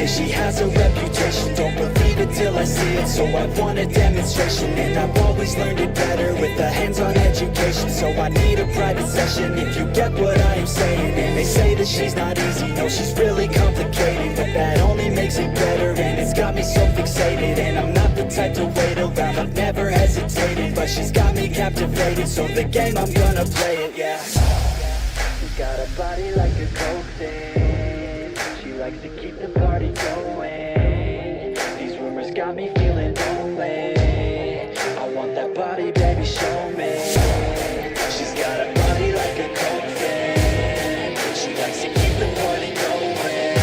say she has a reputation. Don't believe it till I see it, so I want a demonstration. And I've always learned it better with a hands-on education. So I need a private session if you get what I am saying. And they say that she's not easy, no, she's really complicated, but that only makes it better, and it's got me so fixated. And I'm not the type to wait around, I've never hesitated, but she's got me captivated, so the game, I'm gonna play it, yeah. She's got a body like a cocaine, she likes to keep the party going. These rumors got me feeling lonely, I want that body, baby, show me. She's got a body like a cocaine, she likes to keep the party going.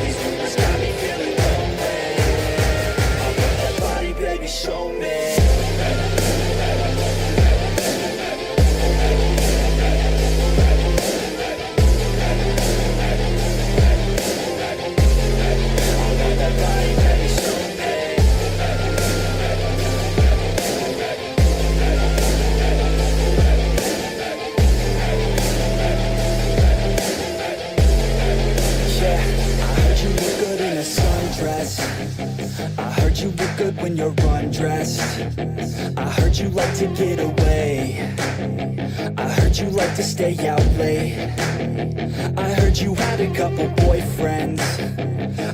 These rumors got me feeling lonely, I want that body, baby, show me. I heard you look good when you're undressed. I heard you like to get away. I heard you like to stay out late. I heard you had a couple boyfriends.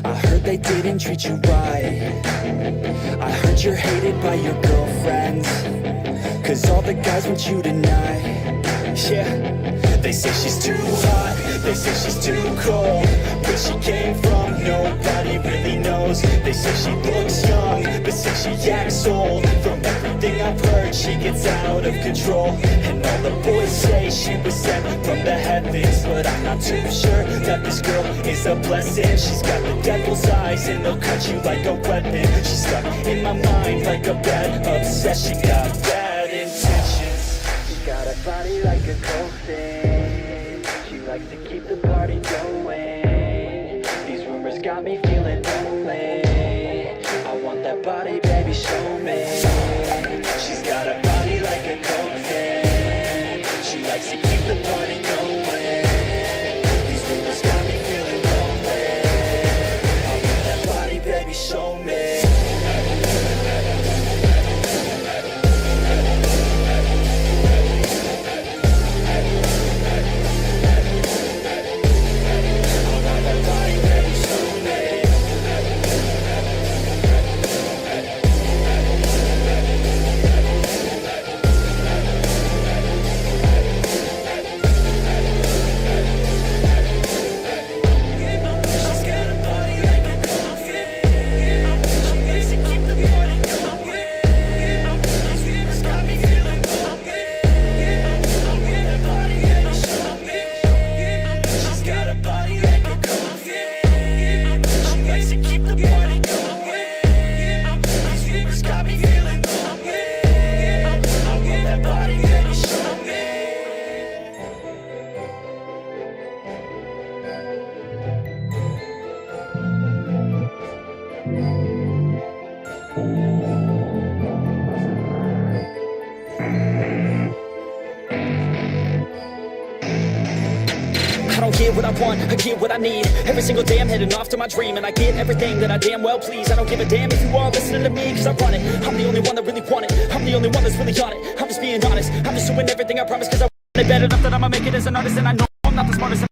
I heard they didn't treat you right. I heard you're hated by your girlfriends, 'cause all the guys want you tonight. Yeah, they say she's too hot, they say she's too cold. Where she came from, nobody really knows. They say she looks young, but say she acts old. From everything I've heard, she gets out of control. And all the boys say she was sent from the heavens, but I'm not too sure that this girl is a blessing. She's got the devil's eyes and they'll cut you like a weapon. She's stuck in my mind like a bad obsession. Got bad intentions. She's got a body like a cocaine, she likes to keep the party going. These rumors got me feeling lonely, I want that body, baby, show me. She's got a body like a cocaine, she likes to keep the party going. These rumors got me feeling lonely, I want that body, baby, show me. I don't get what I want, I get what I need. Every single day I'm heading off to my dream, and I get everything that I damn well please. I don't give a damn if you all listening to me, 'cause I run it. I'm the only one that really want it, I'm the only one that's really on it. I'm just being honest, I'm just doing everything I promise, 'cause I want it bad enough that I'ma make it as an artist. And I know I'm not the smartest,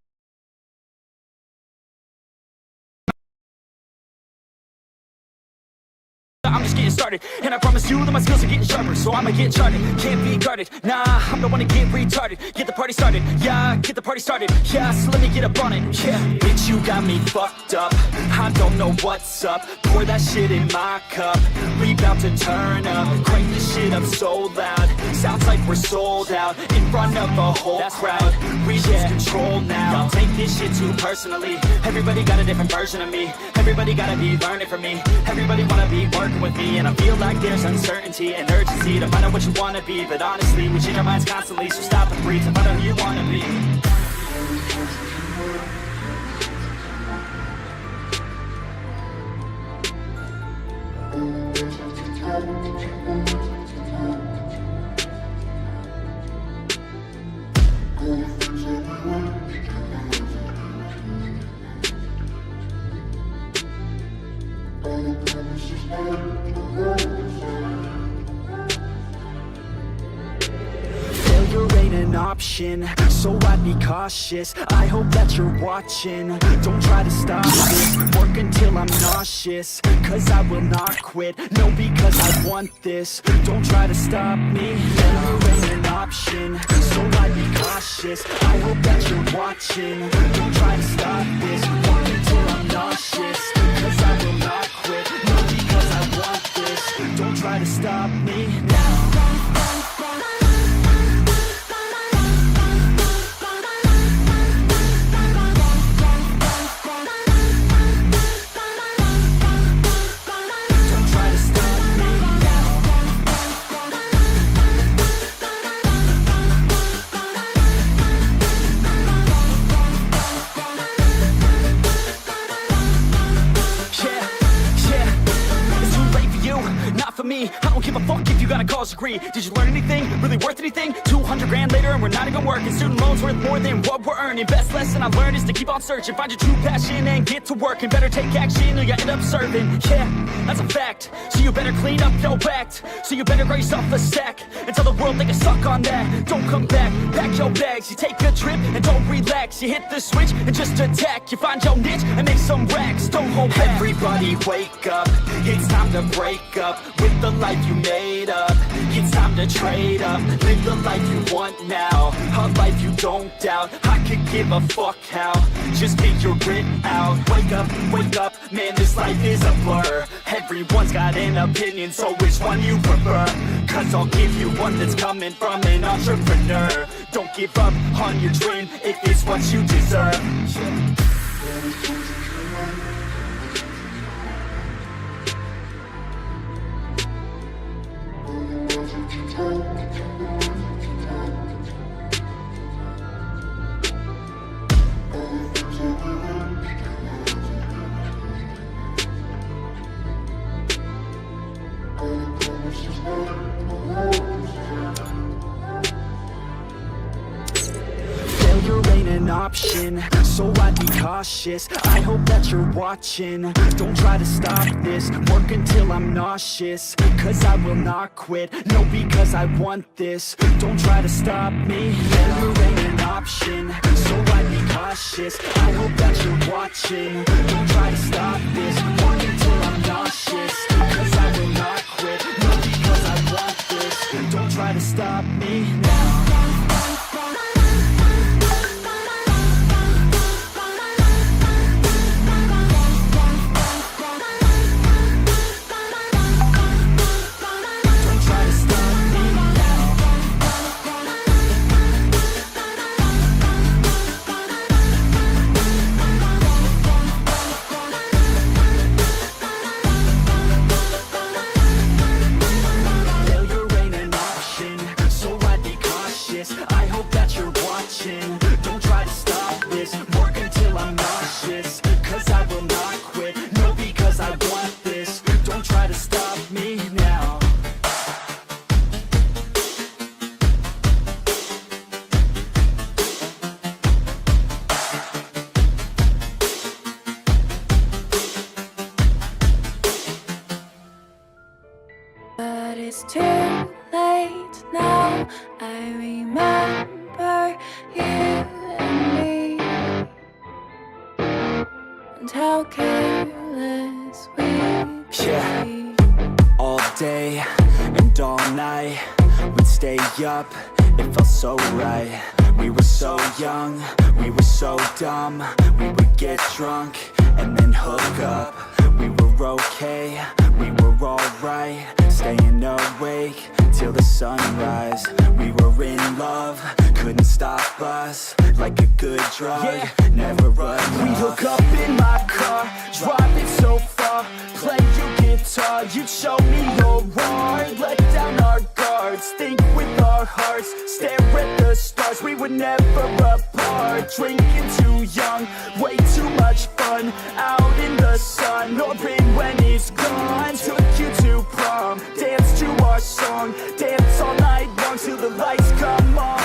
I'm just getting started, and I promise you that my skills are getting sharper. So I'ma get charted, can't be guarded. Nah, I'm the one to get retarded. Get the party started, yeah, get the party started. Yeah, so let me get up on it, yeah. Bitch, you got me fucked up, I don't know what's up. Pour that shit in my cup, we bout to turn up. Crank this shit up so loud, sounds like we're sold out. In front of a whole crowd, we lose control now. Y'all take this shit too personally, everybody got a different version of me. Everybody gotta be learning from me, everybody wanna be working with me. And I feel like there's uncertainty and urgency to find out what you wanna be. But honestly, we change our minds constantly, so stop and breathe and find out who you wanna be. Failure ain't an option, so I'd be cautious. I hope that you're watching. Don't try to stop this. Work until I'm nauseous, cause I will not quit. No, because I want this. Don't try to stop me. Failure ain't an option, so I'd be cautious. I hope that you're watching. Don't try to stop this. Work until I'm nauseous, cause I will not quit. No, because I want this. Don't try to stop me now. I don't give a fuck if you got a college degree. Did you learn anything? Really worth anything? 200 grand later and we're not even working. Student loans worth more than what we're earning. Best lesson I learned is to keep on searching. Find your true passion and get to work. And better take action or you end up serving. Yeah, that's a fact. So you better clean up your act. So you better grab yourself a sack and tell the world they can suck on that. Don't come back, pack your bags. You take a trip and don't relax. You hit the switch and just attack. You find your niche and make some racks. Don't hold back. Everybody wake up. It's time to break up with the life you made up. It's time to trade up. Live the life you want now, a life you don't doubt. I could give a fuck how. Just figure it out. Wake up, man, this life is a blur. Everyone's got an opinion, so which one you prefer? Cause I'll give you one that's coming from an entrepreneur. Don't give up on your dream if it's what you deserve. Failure ain't an option, so I'd be cautious. I hope that you're watching. Don't try to stop this. Work until I'm nauseous, cause I will not quit. No, because I want this. Don't try to stop me. Failure ain't an option, so I'd be cautious. I hope that you're watching. Don't try to stop this. Work until I'm nauseous, cause I will not quit. No, because I want this. Don't try to stop me now. Don't try to stop this. Work until I'm nauseous, cause I will not quit. No, because I want this. Don't try to stop me now. But it's too late now. I remember you and me, and how careless we be. All day and all night, we'd stay up, it felt so right. We were so young, we were so dumb. We would get drunk and then hook up. We were okay, we were alright, staying awake till the sunrise. We were in love, couldn't stop us. Like a good drug, never run. We hook up in my car, driving so far. Play your guitar, you'd show me your heart. Let down our guards, think with our hearts. Stare at the stars, we were never apart. Drinking too young, way too much fun. Out in the sun, or rain when it's gone. Took you to prom, dance to our song. Dance all night long till the lights come on.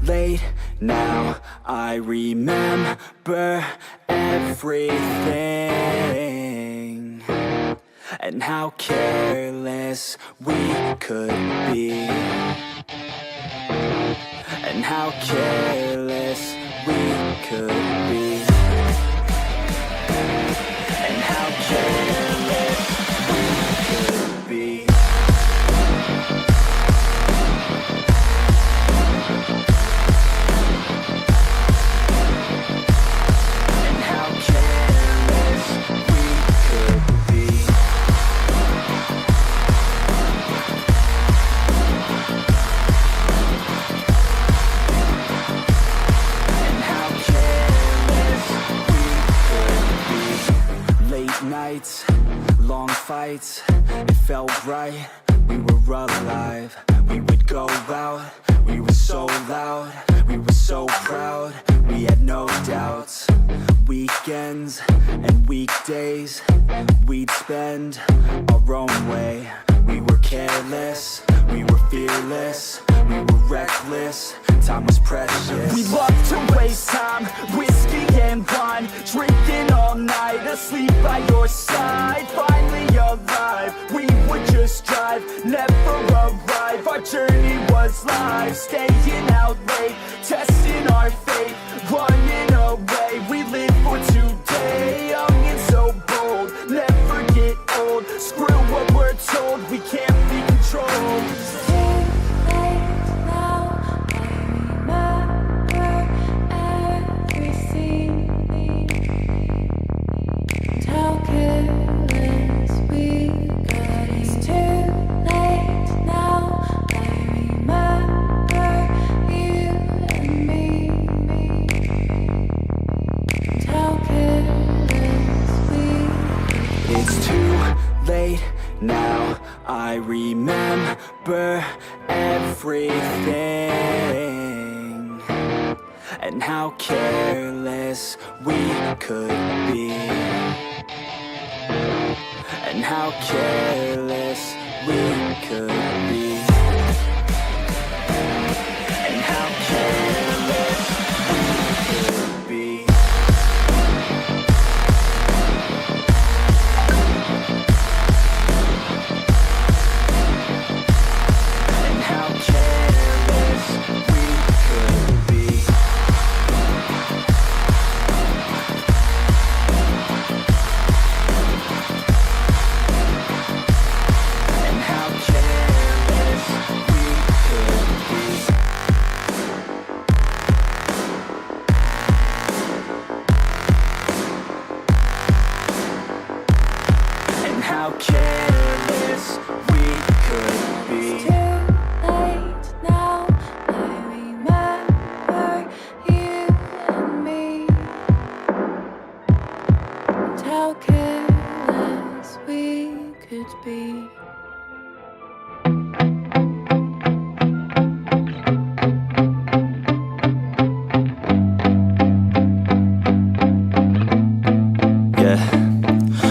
late now, I remember everything, and how careless we could be, and how careless we could be, and how careless we could be. And how careless we could be. And how careless we could be. Late nights, long fights, it felt right, we were alive. We would go out, we were so loud, we were so proud, we had no doubts. Weekends and weekdays, we'd spend our own way. We were careless, we were fearless, we were reckless, time was precious. We loved to waste time, whiskey and wine, drinking all night, asleep by your side. Finally alive, we would just drive, never arrive. Our journey was life, staying out late, testing our fate, running away. We live for today, young and so bold, never get old. Screw what we're told, we can't be controlled. Now I remember everything, and how careless we could be, and how careless we could be, and how careless we could be. How careless we could be. It's too late now, I remember you and me, and how careless we could be.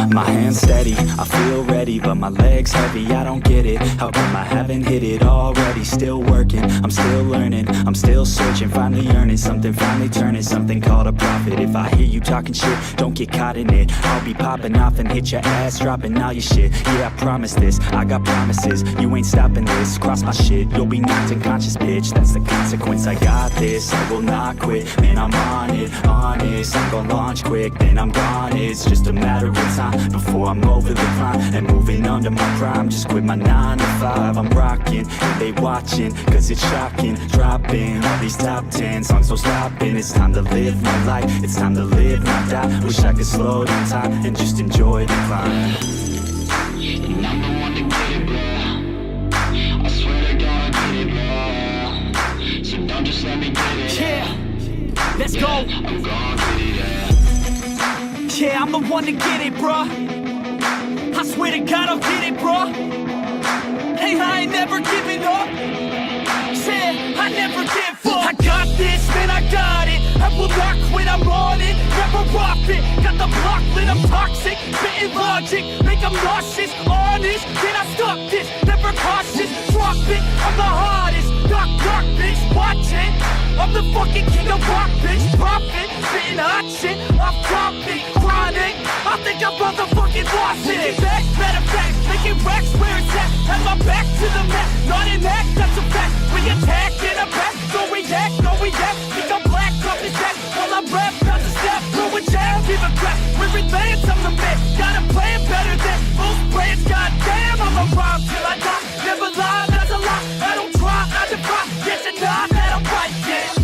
My hands steady, I feel ready, but my legs heavy, I don't get it. How come I haven't hit it already? Still working, I'm still learning, I'm still searching, finally earning something, finally turning something called a profit. If I hear you talking shit, don't get caught in it. I'll be popping off and hit your ass, dropping all your shit. Yeah, I promise this, I got promises, you ain't stopping this. Cross my shit, you'll be knocked unconscious, bitch. That's the consequence, I got this, I will not quit. Man, I'm on it, honest, I'm gonna launch quick, then I'm gone. It's just a matter of time before I'm over the climb and moving under my prime. Just quit my 9 to 5, I'm rocking, and they watching, cause it's shocking. Dropping all these top 10 songs, so stopping. It's time to live my life, it's time to live, not die. Wish I could slow down time and just enjoy the climb. And I'm the one to get it, bro. I swear to God, I get it, bro. So don't just let me get it. Yeah, let's go. I'm gonna get it, yeah. Yeah, I'm the one to get it, bruh. I swear to God I'll get it, bruh. Hey, I ain't never giving up. Yeah, I never give up. I got this, man, I got it. I will not quit, I'm on it. Never off it. Got the block lit, I'm toxic. Spitting logic, make them nauseous. Honest, can I stop this? Never cautious, drop it. I'm the hardest. Knock, knock, bitch, watching. I'm I'm the fucking king of rock, bitch. Profit, spitting hot shit, off topic, chronic. I think I'm motherfucking lost it. Back, matter of fact, making racks where it's at. Have my back to the mat, not an act, that's a fact. We attack in a back, don't react, no react. Think I'm black, off his back, while I'm rap, not to step. Throwing jab, give a crap. We're advanced, I'm the man. Got a plan better than most brands. Goddamn, I'm a rhyme till I die. Never lie, that's a lie. I don't try, I defy. Yes and not, that I'm right, yeah.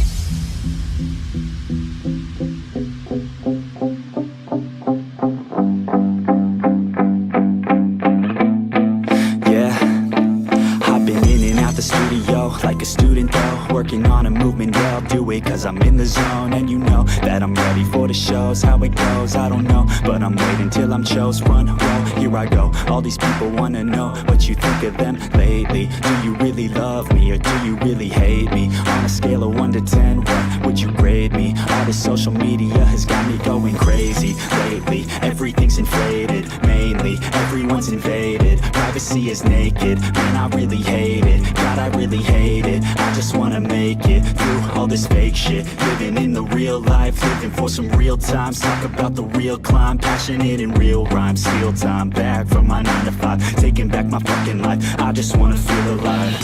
Like a student though, working on a movement, yeah, I'll do it cause I'm in the zone. And you know that I'm ready for the shows. How it goes, I don't know, but I'm waiting till I'm chose. Front row, here I go. All these people wanna know what you think of them lately. Do you really love me or do you really hate me? On a scale of 1 to 10, what would you grade me? All this social media has got me going crazy lately. Everything's inflated, mainly everyone's invaded. Privacy is naked, man, I really hate it. God, I really hate it. I just wanna make it through all this fake shit. Living in the real life, living for some real times. Talk about the real climb, passionate in real rhymes. Steal time back from my 9 to 5, taking back my fucking life. I just wanna feel alive.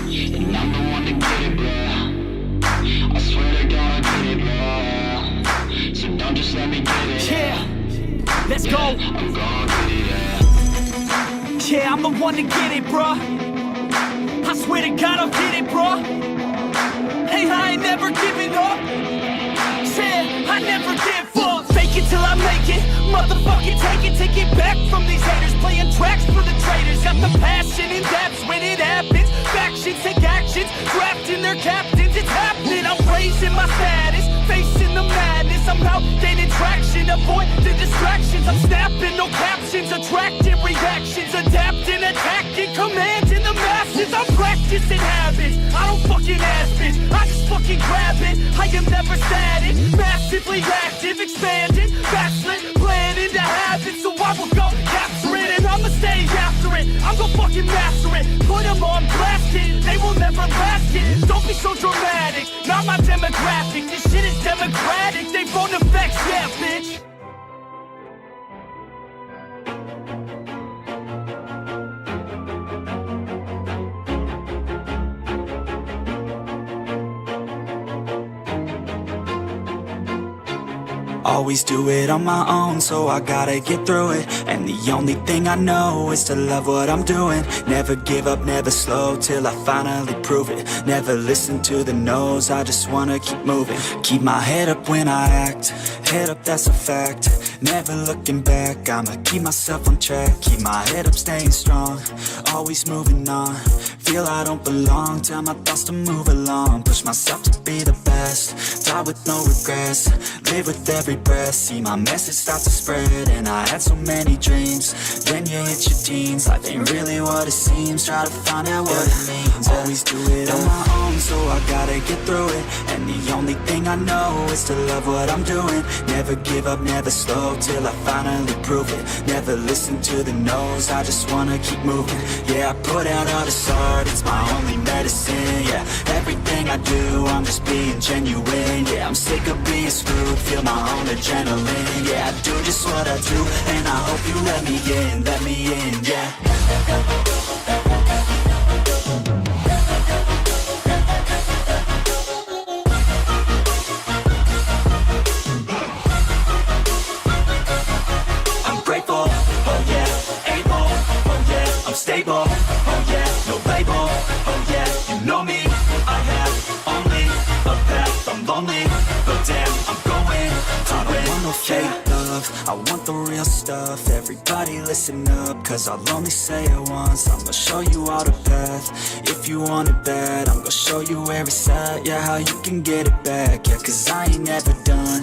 And I'm the one to get it, bro. I swear to God I get it, bro. So don't just let me get it. Yeah, let's go. I'm gonna get it, yeah. Yeah, I'm the one to get it, bro. I swear to God I'll get it, bro. Hey, I ain't never giving up. Yeah, I never give up. Fake it till I make it. Motherfucking take it back from these haters. Playing tracks for the traitors. Got the passion in depths when it happens. Factions take actions, drafting their captains. It's happening. I'm raising my status, facing the madness. I'm out gaining traction, avoid the distractions. I'm snapping, no captions, attracting reactions, adapting, attacking, commanding the masses. I'm practicing habits, I don't fucking ask it, I just fucking grab it. I am never static, massively active, expanding, backslid, planning to have it. So I will go capture it and I'ma stay after it. I'm gonna fucking master it, put them on blast it. They will never last it, don't be so dramatic. Not my demographic, this shit is democratic. They vote effects, yeah, bitch. Always do it on my own, so I gotta get through it. And the only thing I know is to love what I'm doing. Never give up, never slow, till I finally prove it. Never listen to the no's, I just wanna keep moving. Keep my head up when I act, head up, that's a fact. Never looking back, I'ma keep myself on track. Keep my head up, staying strong, always moving on. Feel I don't belong, tell my thoughts to move along. Push myself to be the best, die with no regrets. Live with every breath, see my message start to spread. And I had so many dreams, then you hit your teens. Life ain't really what it seems, try to find out what it means. Always do it on my own, so I gotta get through it. And the only thing I know is to love what I'm doing. Never give up, never slow, till I finally prove it. Never listen to the no's, I just wanna keep moving. Yeah, I put out all this art, it's my only medicine. Yeah, everything I do, I'm just being genuine. Yeah, I'm sick of being screwed, feel my own adrenaline. Yeah, I do just what I do, and I hope you let me in, yeah. Stable, oh yeah, no label, oh yeah, you know me. I have only a path, I'm lonely, but damn, I'm going to I don't want no fake love, I want the real stuff. Everybody listen up, cause I'll only say it once. I'm gonna show you all the path, if you want it bad. I'm gonna show you every side, yeah, how you can get it back. Yeah, cause I ain't never done,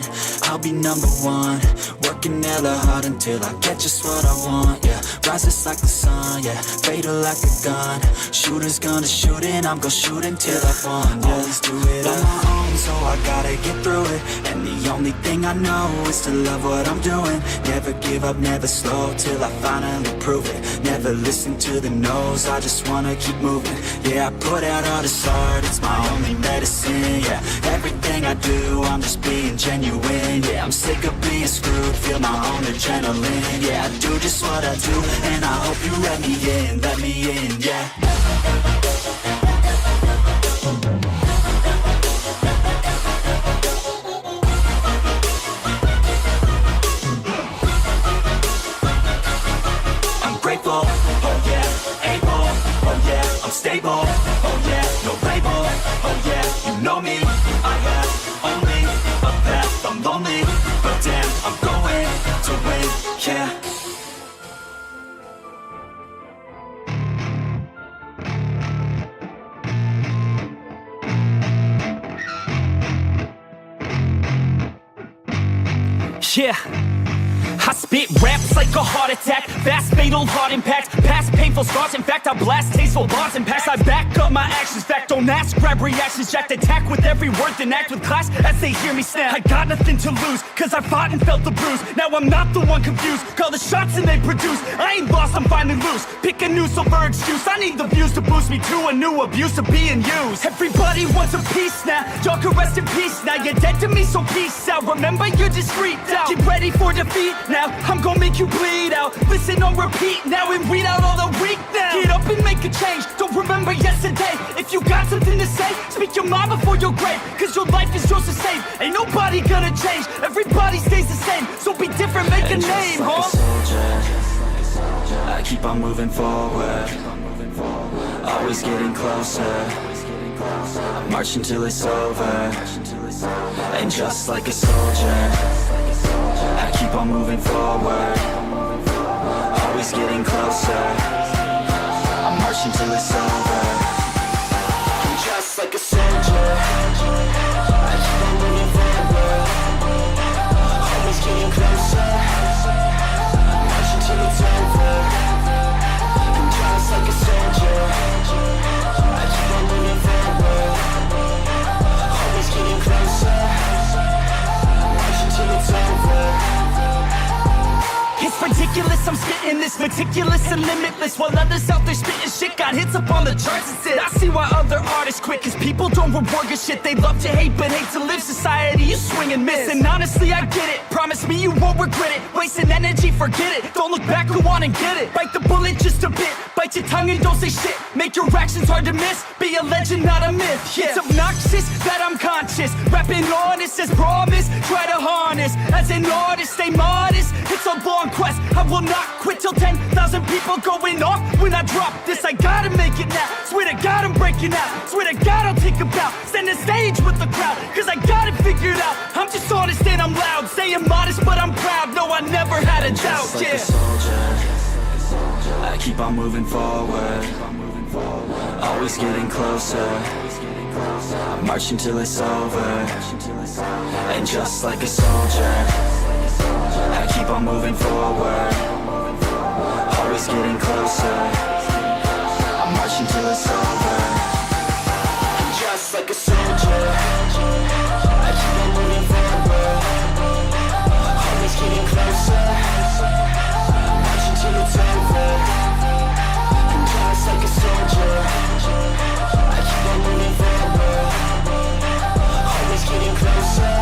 I'll be number one. Working hella hard until I get just what I want, yeah. Rises like the sun, yeah. Fatal like a gun. Shooters gonna shoot and I'm gonna shoot until I won, yeah. Always do it on my own, so I gotta get through it. And the only thing I know is to love what I'm doing. Never give up, never slow, till I finally prove it. Never listen to the no's, I just wanna keep moving. Yeah, I put out all this art, it's my only medicine, yeah. Everything I do, I'm just being genuine, yeah. I'm sick of being screwed, feel my own adrenaline, yeah. I do just what I do, and I hope you let me in, yeah. Grateful, oh yeah, able, oh yeah, I'm stable, oh yeah, no label, oh yeah, you know me, I have only a path, I'm lonely, but damn, I'm going to win, yeah. Yeah, I spit raps like a heart attack, fast fatal heart impact, past painful scars, in fact I blast tasteful bars and packs. I back up my actions, fact don't ask, grab reactions, jacked attack with every word, then act with class as they hear me snap. I got nothing to lose, cause I fought and felt the bruise, now I'm not the one confused, call the shots and they produce, I ain't lost, I'm finally loose, pick a new silver excuse, I need the views to boost me to a new abuse of being used. Everybody wants a piece now, y'all can rest in peace now, you're dead to me so peace out, remember you're discreet out, get ready for defeat now, I'm gonna make you bleed out. Listen on repeat now and read out all the weak now. Get up and make a change, don't remember yesterday. If you got something to say, speak your mind before your grave, cause your life is yours to save. Ain't nobody gonna change, everybody stays the same. So be different, make a name, like huh? A soldier, I keep on moving forward, always getting closer. I march until it's over, and just like a soldier, I keep on moving forward, always getting closer. I march until it's over. I'm just like a soldier, I keep on moving forward, always getting closer. I march until it's over. I'm just like a soldier, I keep on moving forward, always getting closer. I march until it's over. It's ridiculous, I'm spitting this meticulous and limitless, while others out there spitting shit got hits up on the charts and shit. I see why other artists quit, cause people don't reward good shit. They love to hate but hate to live. Society, you swing and miss, and honestly I get it. Promise me you won't regret it, wasting energy, forget it. Don't look back, go on and get it. Bite the bullet just a bit, bite your tongue and don't say shit. Make your actions hard to miss, be a legend not a myth, yeah. It's obnoxious that I'm conscious, rapping honest as promise. Try to harness, as an artist, stay modest. It's a long quest, I will not quit till 10,000 people going off when I drop this. I gotta make it now, swear to God I'm breaking out, swear to God I'll take a bow, stand the stage with the crowd, cause I got it figured out. I'm just honest and I'm loud, saying modest but I'm proud, no I never had a doubt, Just like yeah. a soldier, I keep on moving forward, always getting closer. I march until it's over, and just like a soldier, I keep on moving forward, always getting closer. I march until it's over. I'm just like a soldier, I keep on moving forward, always getting closer. I march until it's over. I'm just like a soldier, I keep on moving forward, always getting closer.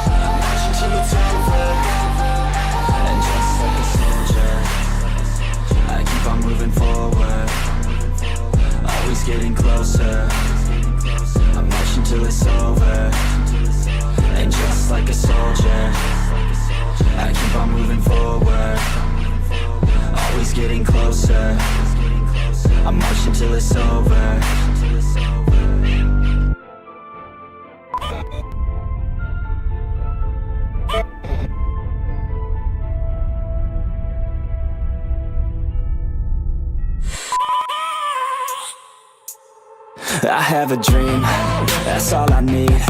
I march until it's over. And just like a soldier, I keep on moving forward, always getting closer. I march until it's over. And just like a soldier, I keep on moving forward, always getting closer. I march until it's over. I have a dream, that's all I need.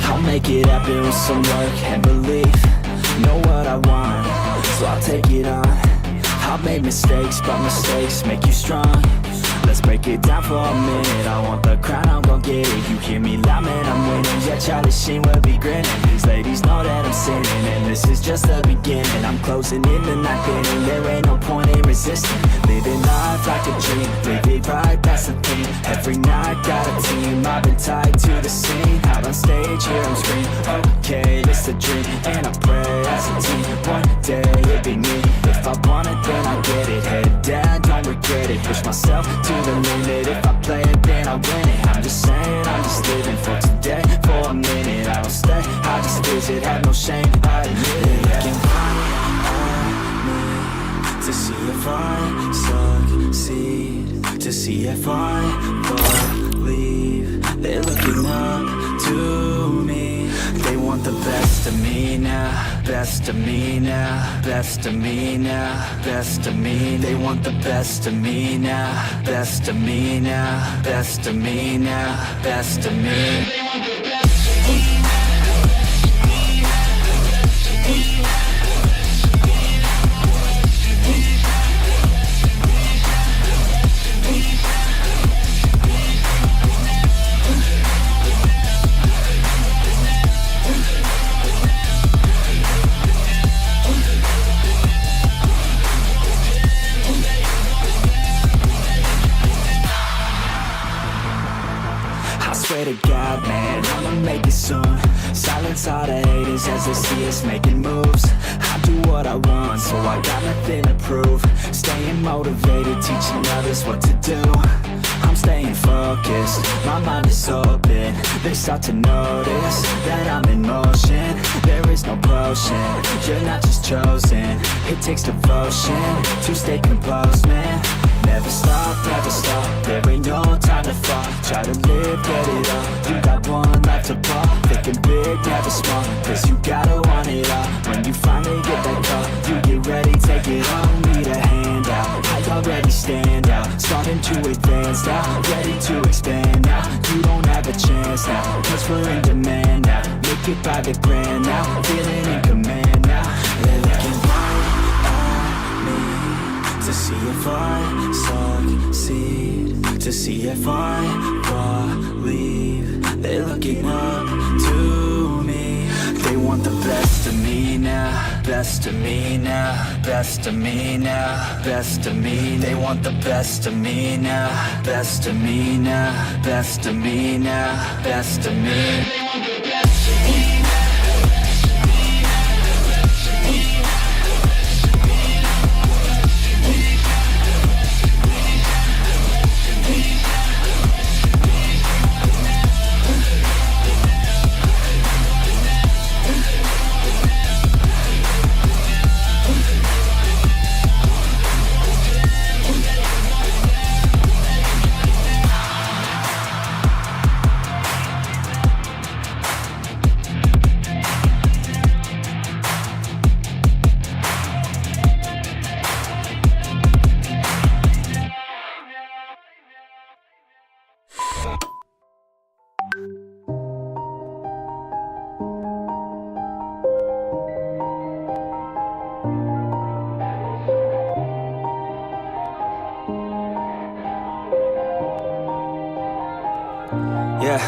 I'll make it happen with some work and belief. Know what I want, so I'll take it on. I've made mistakes, but mistakes make you strong. Let's break it down for a minute. I want the crown, I'm gon' get it. You hear me loud, man, I'm winning. Yeah, Charlie Sheen will be grinning. These ladies know that I'm sinning, and this is just the beginning. I'm closing in the night inning. There ain't no point in resisting. Living life like a dream, live it right, that's the theme. Every night got a team, I've been tied to the scene. Out on stage, here I'm screaming. Okay, this a dream, and I pray as a team. One day it'll be me. If I want it, then I get it. Head down, don't regret it. Push myself to the limit. If I play it, then I win it. I'm just saying, I'm just living for today. For a minute, I don't stay, I just visit. Have no shame, I admit it. Looking right at me to see if I succeed, to see if I believe. They're looking up to me. They want the best of me now, best of me now, best of me now, best of me. They want the best of me now, best of me now, best of me now, best of me. They want the best of me. Swear to God, man, I'ma make it soon. Silence all the haters as they see us making moves. I do what I want, so I got nothing to prove. Staying motivated, teaching others what to do. I'm staying focused, my mind is open. They start to notice that I'm in motion. There is no potion, you're not just chosen. It takes devotion to stay composed, man. Never stop, there ain't no time to fall. Try to live, get it all, you got one life to ball. Thinking big, never small, cause you gotta want it all. When you finally get that call, you get ready, take it on. Need a hand out, I already stand out. Starting to advance now, ready to expand now. You don't have a chance now, cause we're in demand now. Make it by the grand now, feeling in command now. They're looking right at me to see if I succeed, to see if I believe. They're looking up to me. They want the best of me now, best of me now, best of me now, best of me. They want the best of me now, best of me now, best of me now, best of me. They want the best of me. Yeah.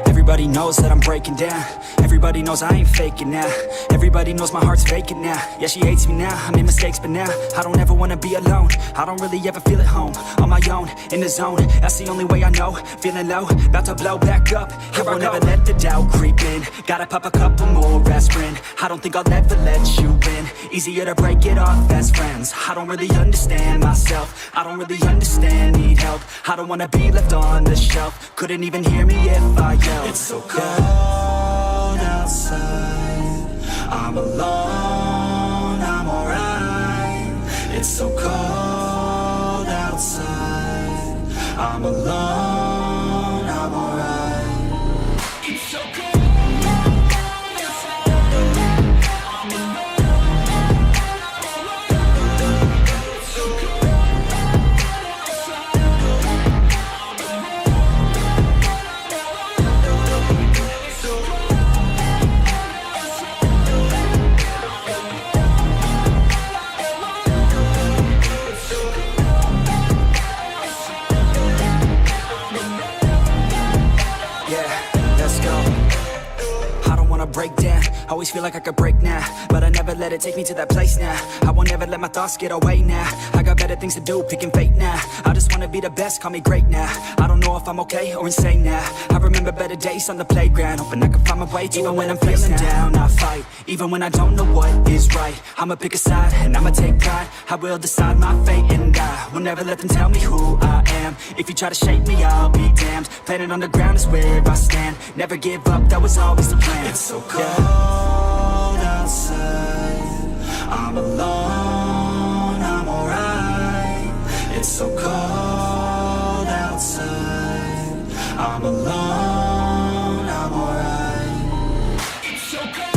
Everybody knows that I'm breaking down. Everybody knows I ain't faking now. Everybody knows my heart's vacant now. Yeah, she hates me now, I made mistakes, but now I don't ever wanna be alone. I don't really ever feel at home. On my own, in the zone, that's the only way I know. Feeling low, about to blow back up. Here I won't ever let the doubt creep in. Gotta pop a couple more aspirin. I don't think I'll ever let you in. Easier to break it off best friends. I don't really understand myself. I don't really understand, need help. I don't wanna be left on the shelf. Couldn't even hear me if I yelled. It's so cold outside, I'm alone, I'm alright. It's so cold outside, I'm alone, I'm alright. It's so cold. always feel like I could break now, but I never let it take me to that place now. I won't ever let my thoughts get away now. I got better things to do, picking fate now. I just wanna be the best, call me great now. I don't know if I'm okay or insane now. I remember better days on the playground, hoping I can find my way even when I'm feeling down. I fight, even when I don't know what is right. I'ma pick a side, and I'ma take pride. I will decide my fate, and I will never let them tell me who I am. If you try to shake me, I'll be damned. Planet on the ground is where I stand. Never give up, that was always the plan. It's so cold outside, I'm alone, I'm alright. It's so cold outside, I'm alone, I'm alright. It's so cold.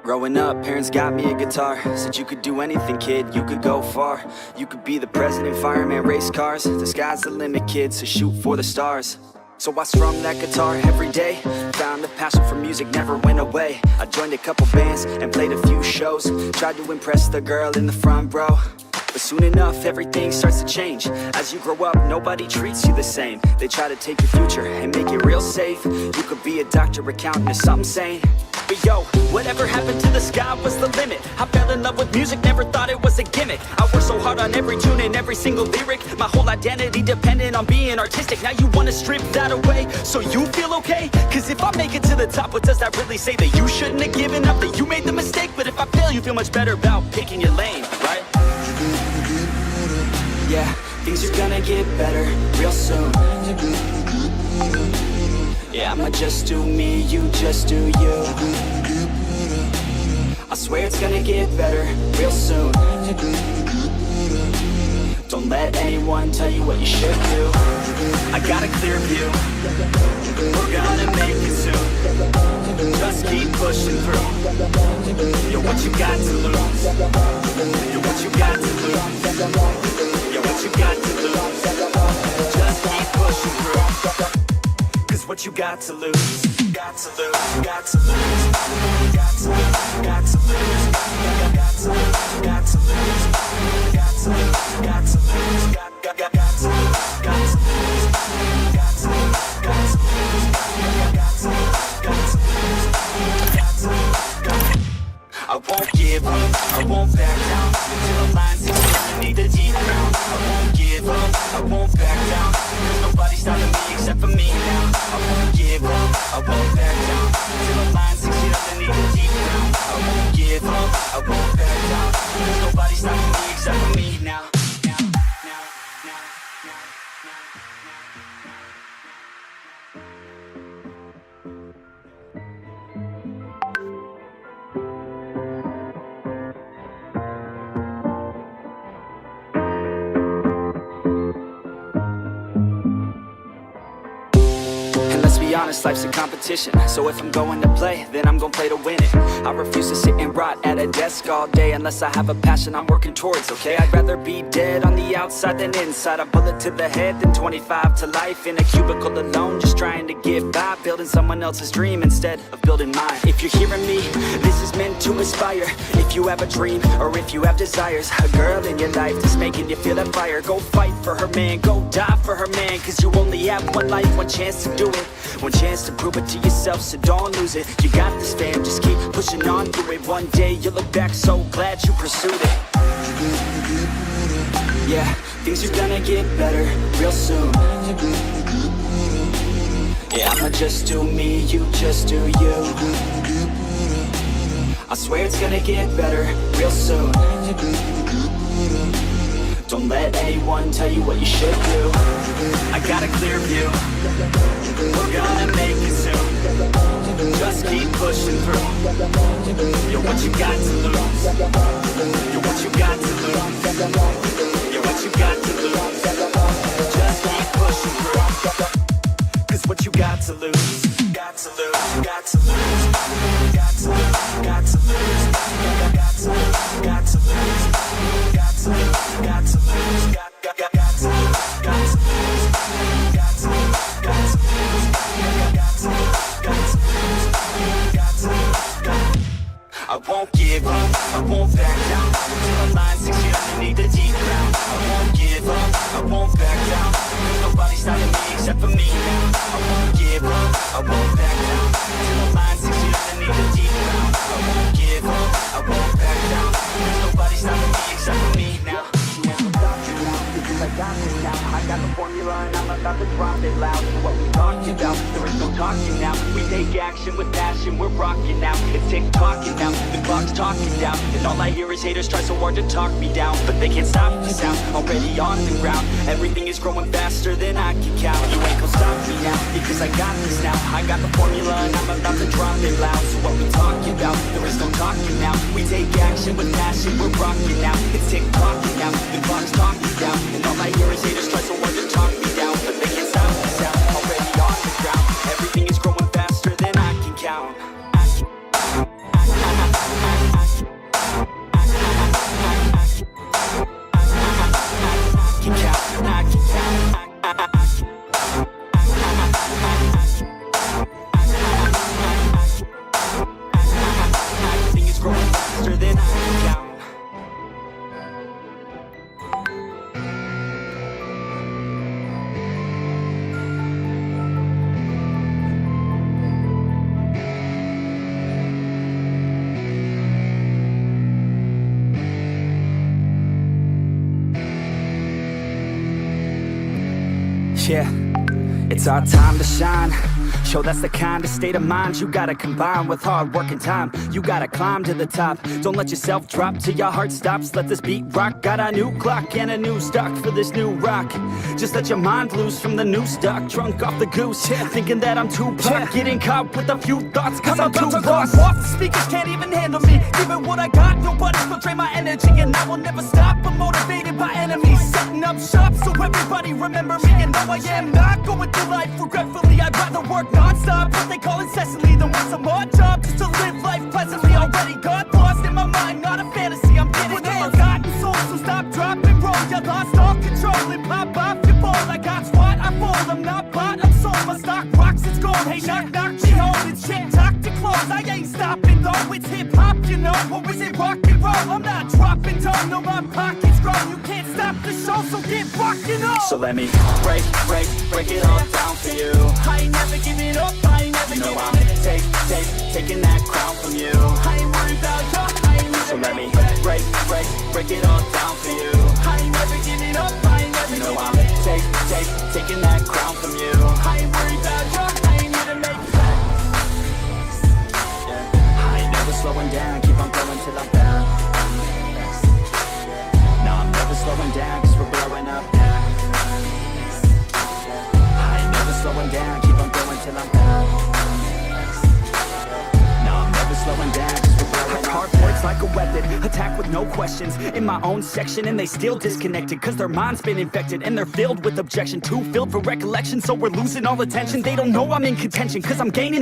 Growing up, parents got me a guitar. Said you could do anything, kid, you could go far. You could be the president, fireman, race cars. The sky's the limit, kid, so shoot for the stars. So I strummed that guitar every day. Found the passion for music never went away. I joined a couple bands and played a few shows. Tried to impress the girl in the front row. But soon enough, everything starts to change. As you grow up, nobody treats you the same. They try to take your future and make it real safe. You could be a doctor, accountant, or something sane. But yo, whatever happened to the sky was the limit. I fell in love with music, never thought it was a gimmick. I worked so hard on every tune and every single lyric. My whole identity depended on being artistic. Now you wanna strip that away, so you feel okay? Cause if I make it to the top, what does that really say? That you shouldn't have given up, that you made the mistake? But if I fail, you feel much better about picking your lane, right? Yeah, things are gonna get better real soon. Yeah, I'ma just do me, you just do you. I swear it's gonna get better real soon. Don't let anyone tell you what you should do. I got a clear view, we're gonna make it soon. Just keep pushing through. You're what you got to lose. You're what you got to lose. You're what you got to lose. Just keep pushing through. Cause what you got to lose, got to lose, got to lose, got to lose, got to lose, got to lose, got to lose, got to lose, got to lose, got to lose, got to lose, got to lose, got to lose, got to lose, got to lose. I won't give up, I won't back down until the line's underneath the deep ground. I won't give up, I won't back down. There's nobody stopping me except for me now. I won't give up, I won't back down until the line's underneath the deep ground. I won't give up, I won't back down. There's nobody stopping me except for me now. Be honest, life's a competition. So if I'm going to play, then I'm gonna play to win it. I refuse to sit and rot at a desk all day unless I have a passion I'm working towards, okay? I'd rather be dead on the outside than inside. A bullet to the head than 25 to life in a cubicle alone, just trying to get by, building someone else's dream instead of building mine. If you're hearing me, this is meant to inspire. If you have a dream or if you have desires, a girl in your life that's making you feel that fire, go fight for her man, go die for her man. Cause you only have one life, one chance to do it, one chance to prove it to yourself, so don't lose it. You got this, fam, just keep pushing on through it. One day you'll look back so glad you pursued it. Yeah, things are gonna get better real soon. Yeah, I'ma just do me, you just do you. I swear it's gonna get better real soon. Don't let anyone tell you what you should do. I got a clear view, we're gonna make it soon. Just keep pushing through. You're what you got to lose. You're what you got to lose. You're what you got to lose. Just keep pushing through. Cause what you got to lose. Got to lose. Got to lose. Got to lose. Got to lose. Got to lose. Got to lose. Got to lose. Got to lose. Got to lose. Got to lose. Got to lose. Got to lose. Got to lose. Got to lose. Got to lose. I won't give up, I won't back down. Till the line 6 feet underneath the deep ground. I won't give up, I won't back down. There's nobody stopping me except for me now. I won't give up, I won't back down. Till the line 6 feet underneath the deep ground. I won't give up, I won't back down. There's nobody stopping me except for me now. Because I got this now. I got the formula and I'm about to drop it loud. So what we talking about? There is no talking now. We take action with passion, we're rocking now. It's tick-tocking now, the clock's talking down. And all I hear is haters try so hard to talk me down. But they can't stop the sound, already on the ground. Everything is growing faster than I can count. You ain't gon' stop me now, because I got this now. I got the formula and I'm about to drop it loud. So what we talking about? There is no talking now. We take action with passion, we're rocking now. It's tick-tocking now, the clock's talking down. And all I hear is haters try so hard to talk me down. But they can't stop the sound, already on the ground. Everything is growing faster than I can count. Everything is growing faster than I can count. Yeah, it's our time to shine. Show that's the kind of state of mind you gotta combine with hard work and time. You gotta climb to the top. Don't let yourself drop till your heart stops. Let this beat rock. Got a new clock and a new stock for this new rock. Just let your mind loose from the new stock. Drunk off the goose, yeah. Thinking that I'm too pop. Getting caught with a few thoughts cause I'm too lost. Off the speakers can't even handle me. Even what I got, nobody's gonna drain my energy. And I will never stop, I'm motivated by enemies. Setting up shop so everybody remember me. And no, I am not going through life regretfully. I'd rather work non-stop, what they call incessantly, than want some more job just to live life pleasantly. Already got lost in my mind, not a fantasy, I'm getting in. Forgotten soul, so stop, drop, and roll. You lost all control and pop off your ball. I got squat, I fall, I'm not bought, I'm sold. My stock rocks, it's gold. Hey, knock, knock, she holding shit, talk to close. I ain't stopping though, it's hip-hop, you know. Or is it rock and roll? I'm not dropping down, no, my pocket's grow. You can't stop the show, so get rockin' up. So let me break it all down for you. I ain't never giving up, I ain't never giving up. Taking that crown from you. I ain't worried about you, I ain't never. So let me break it all down for you. I ain't never giving up, I ain't never giving up. Taking that crown from you. I ain't worried about you, I ain't here to make it back. Yeah. I ain't never slowing down, keep on going till I'm down. No, I'm never slowing down, cause we're blowing up now. I ain't never slowing down, keep on going till I'm down. No, I'm never slowing down, cause we're blowing up. Hard work's like a weapon, attack with no questions. In my own section and they still disconnected, cause their mind's been infected and they're filled with objection. Too filled for recollection, so we're losing all attention. They don't know I'm in contention, cause I'm gaining.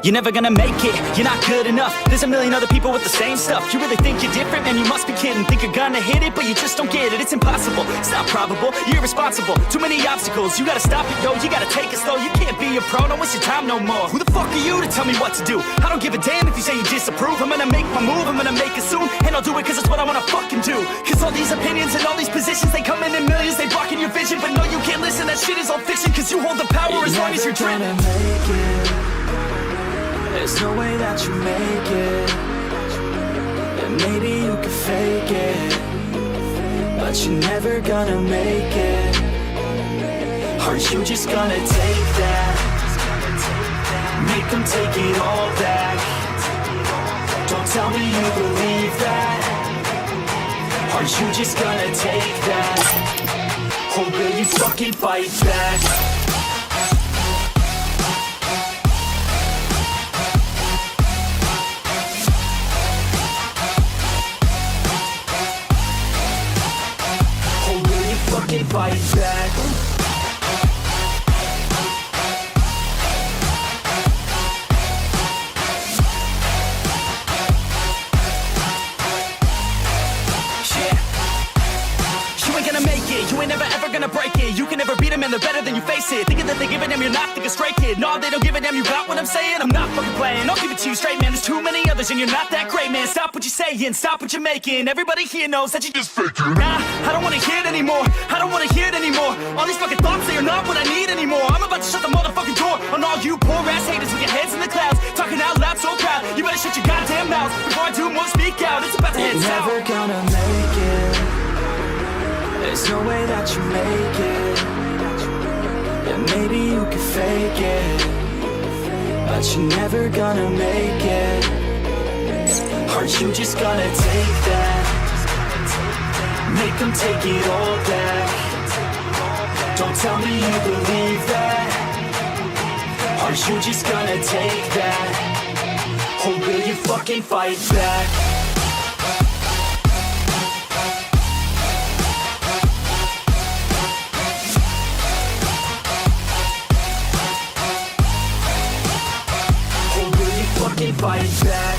You're never gonna make it, you're not good enough. There's a million other people with the same stuff. You really think you're different? Man, you must be kidding. Think you're gonna hit it, but you just don't get it. It's impossible, it's not probable, you're irresponsible. Too many obstacles, you gotta stop it, yo. You gotta take it slow, you can't be a pro. Don't waste your time no more. Who the fuck are you to tell me what to do? I don't give a damn if you say you disapprove. I'm gonna make my move, I'm gonna make it soon. And I'll do it cause it's what I wanna fucking do. Cause all these opinions and all these positions, they come in millions. They blocking your vision, but no, you can't listen. That shit is all fiction, cause you hold the power as long as you're dreaming. There's no way that you make it. And maybe you could fake it, but you're never gonna make it. Are you just gonna take that? Make them take it all back. Don't tell me you believe that. Are you just gonna take that? Or will you fucking fight back? Fight back. You ain't gonna make it, you ain't never ever gonna break it. You can never beat them and they're better than you face it. Thinking that they give a damn, you're not thinking straight, kid. No, they don't give a damn, you got what I'm saying? I'm not fucking playing, I'll give it to you straight, man. There's too many others and you're not that great, man. Stop what you're saying, stop what you're making. Everybody here knows that you just faking. Nah, I don't wanna hear it anymore, I don't wanna hear it anymore. All these fucking thoughts, they are not what I need anymore. I'm about to shut the motherfucking door on all you poor ass haters with your heads in the clouds, talking out loud so proud. You better shut your goddamn mouth before I do more, speak out. It's about to head south. Never gonna make it. There's no way that you make it. And maybe you could fake it, but you're never gonna make it. Are you just gonna take that? Make them take it all back. Don't tell me you believe that. Are you just gonna take that? Or will you fucking fight back? Fight back.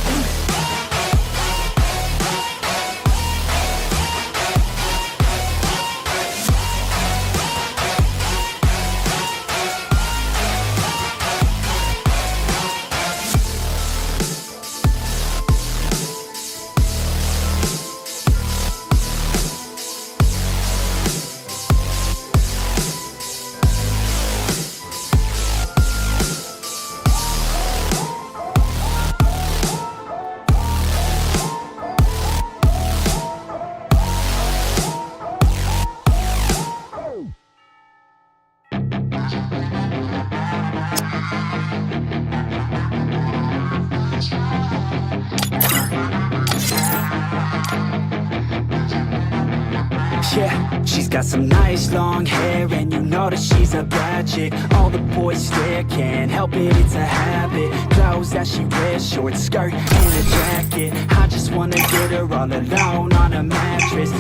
Yeah, she's got some nice long hair, and you know that she's a bad chick. All the boys stare, can't help it, it's a habit. Clothes that she wears, short skirt and a jacket. I just wanna get her all alone on a mattress.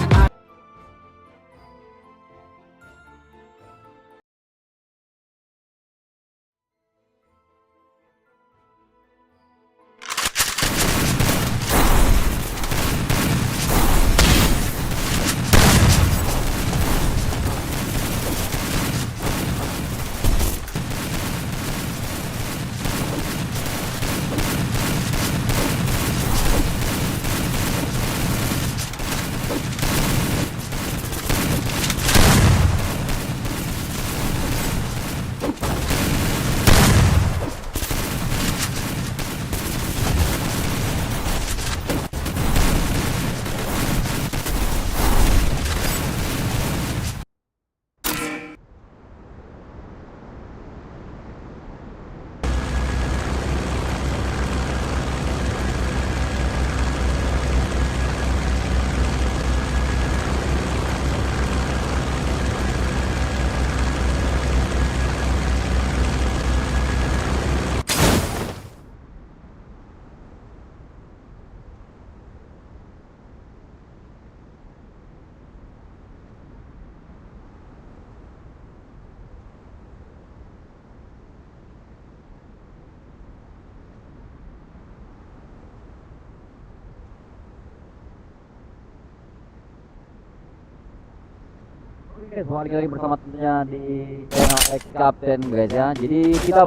Oke, balik lagi bersama tentunya di channel X Captain guys ya. Jadi kita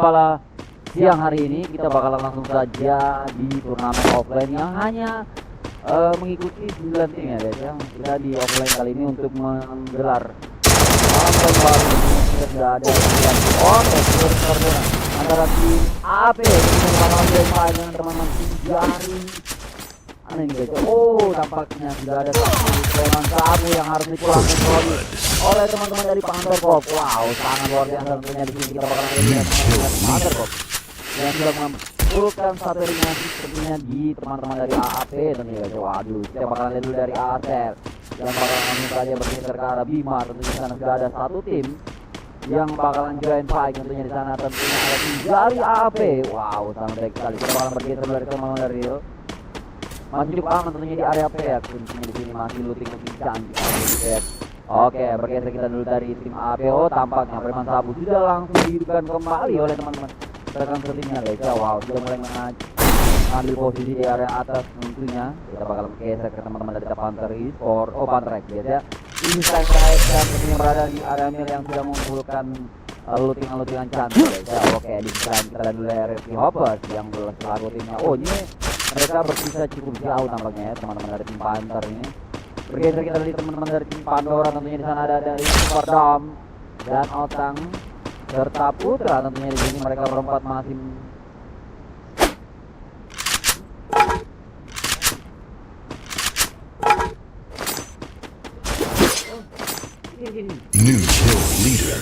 siang hari ini kita bakalan langsung saja di turnamen offline yang hanya mengikuti 9 tim ya guys ya. Kita di offline kali ini untuk menggelar malam baru. Kita sudah ada 9 tim. antara tim AP yang bakal bermain dengan teman-teman tim Jari. Aneh nih guys. Oh, tampaknya sudah ada satu serangan sabu yang harus dipulangkan oleh teman-teman dari Panther Corp. Wow, sangat luar biasa tentunya di sini kita bakal lihat Panther Corp yang sudah mengumpulkan satu eliminasi tentunya di teman-teman dari AAP tentunya guys. Waduh, kita bakalan lihat dulu dari ASR yang bakalan langsung saja bergeser ke arah Bima. Tentunya di sana sudah ada satu tim yang bakalan join fight tentunya di sana tentunya ada tim dari AAP. Wow, sangat baik sekali. Kita bakalan bergeser dari teman-teman dari Rio. Masih cukup aman tentunya di area P ya, kuncinya di sini masih looting cantik. Oke, bergeser kita dulu dari tim APO. Tampaknya preman sabu sudah langsung dihidupkan kembali oleh teman-teman rekan setimnya guys ya. Wow, sudah mulai mengambil posisi di area atas tentunya. Kita bakal bergeser ke teman-teman dari Panther Esport, Panther X guys ya. Ini saya dan tentunya berada di area mil yang sudah mengumpulkan lootingan cantik guys ya. Oke, di sebelah kita dulu dari Hoppers yang selaku timnya. Oh, ini mereka berpisah cukup jauh tampaknya ya teman-teman dari tim Panther ini. Bergeser kita dari teman-teman dari tim Pandora tentunya di sana ada dari Superdom dan Otang serta Putra tentunya di sini mereka berempat masih New kill leader.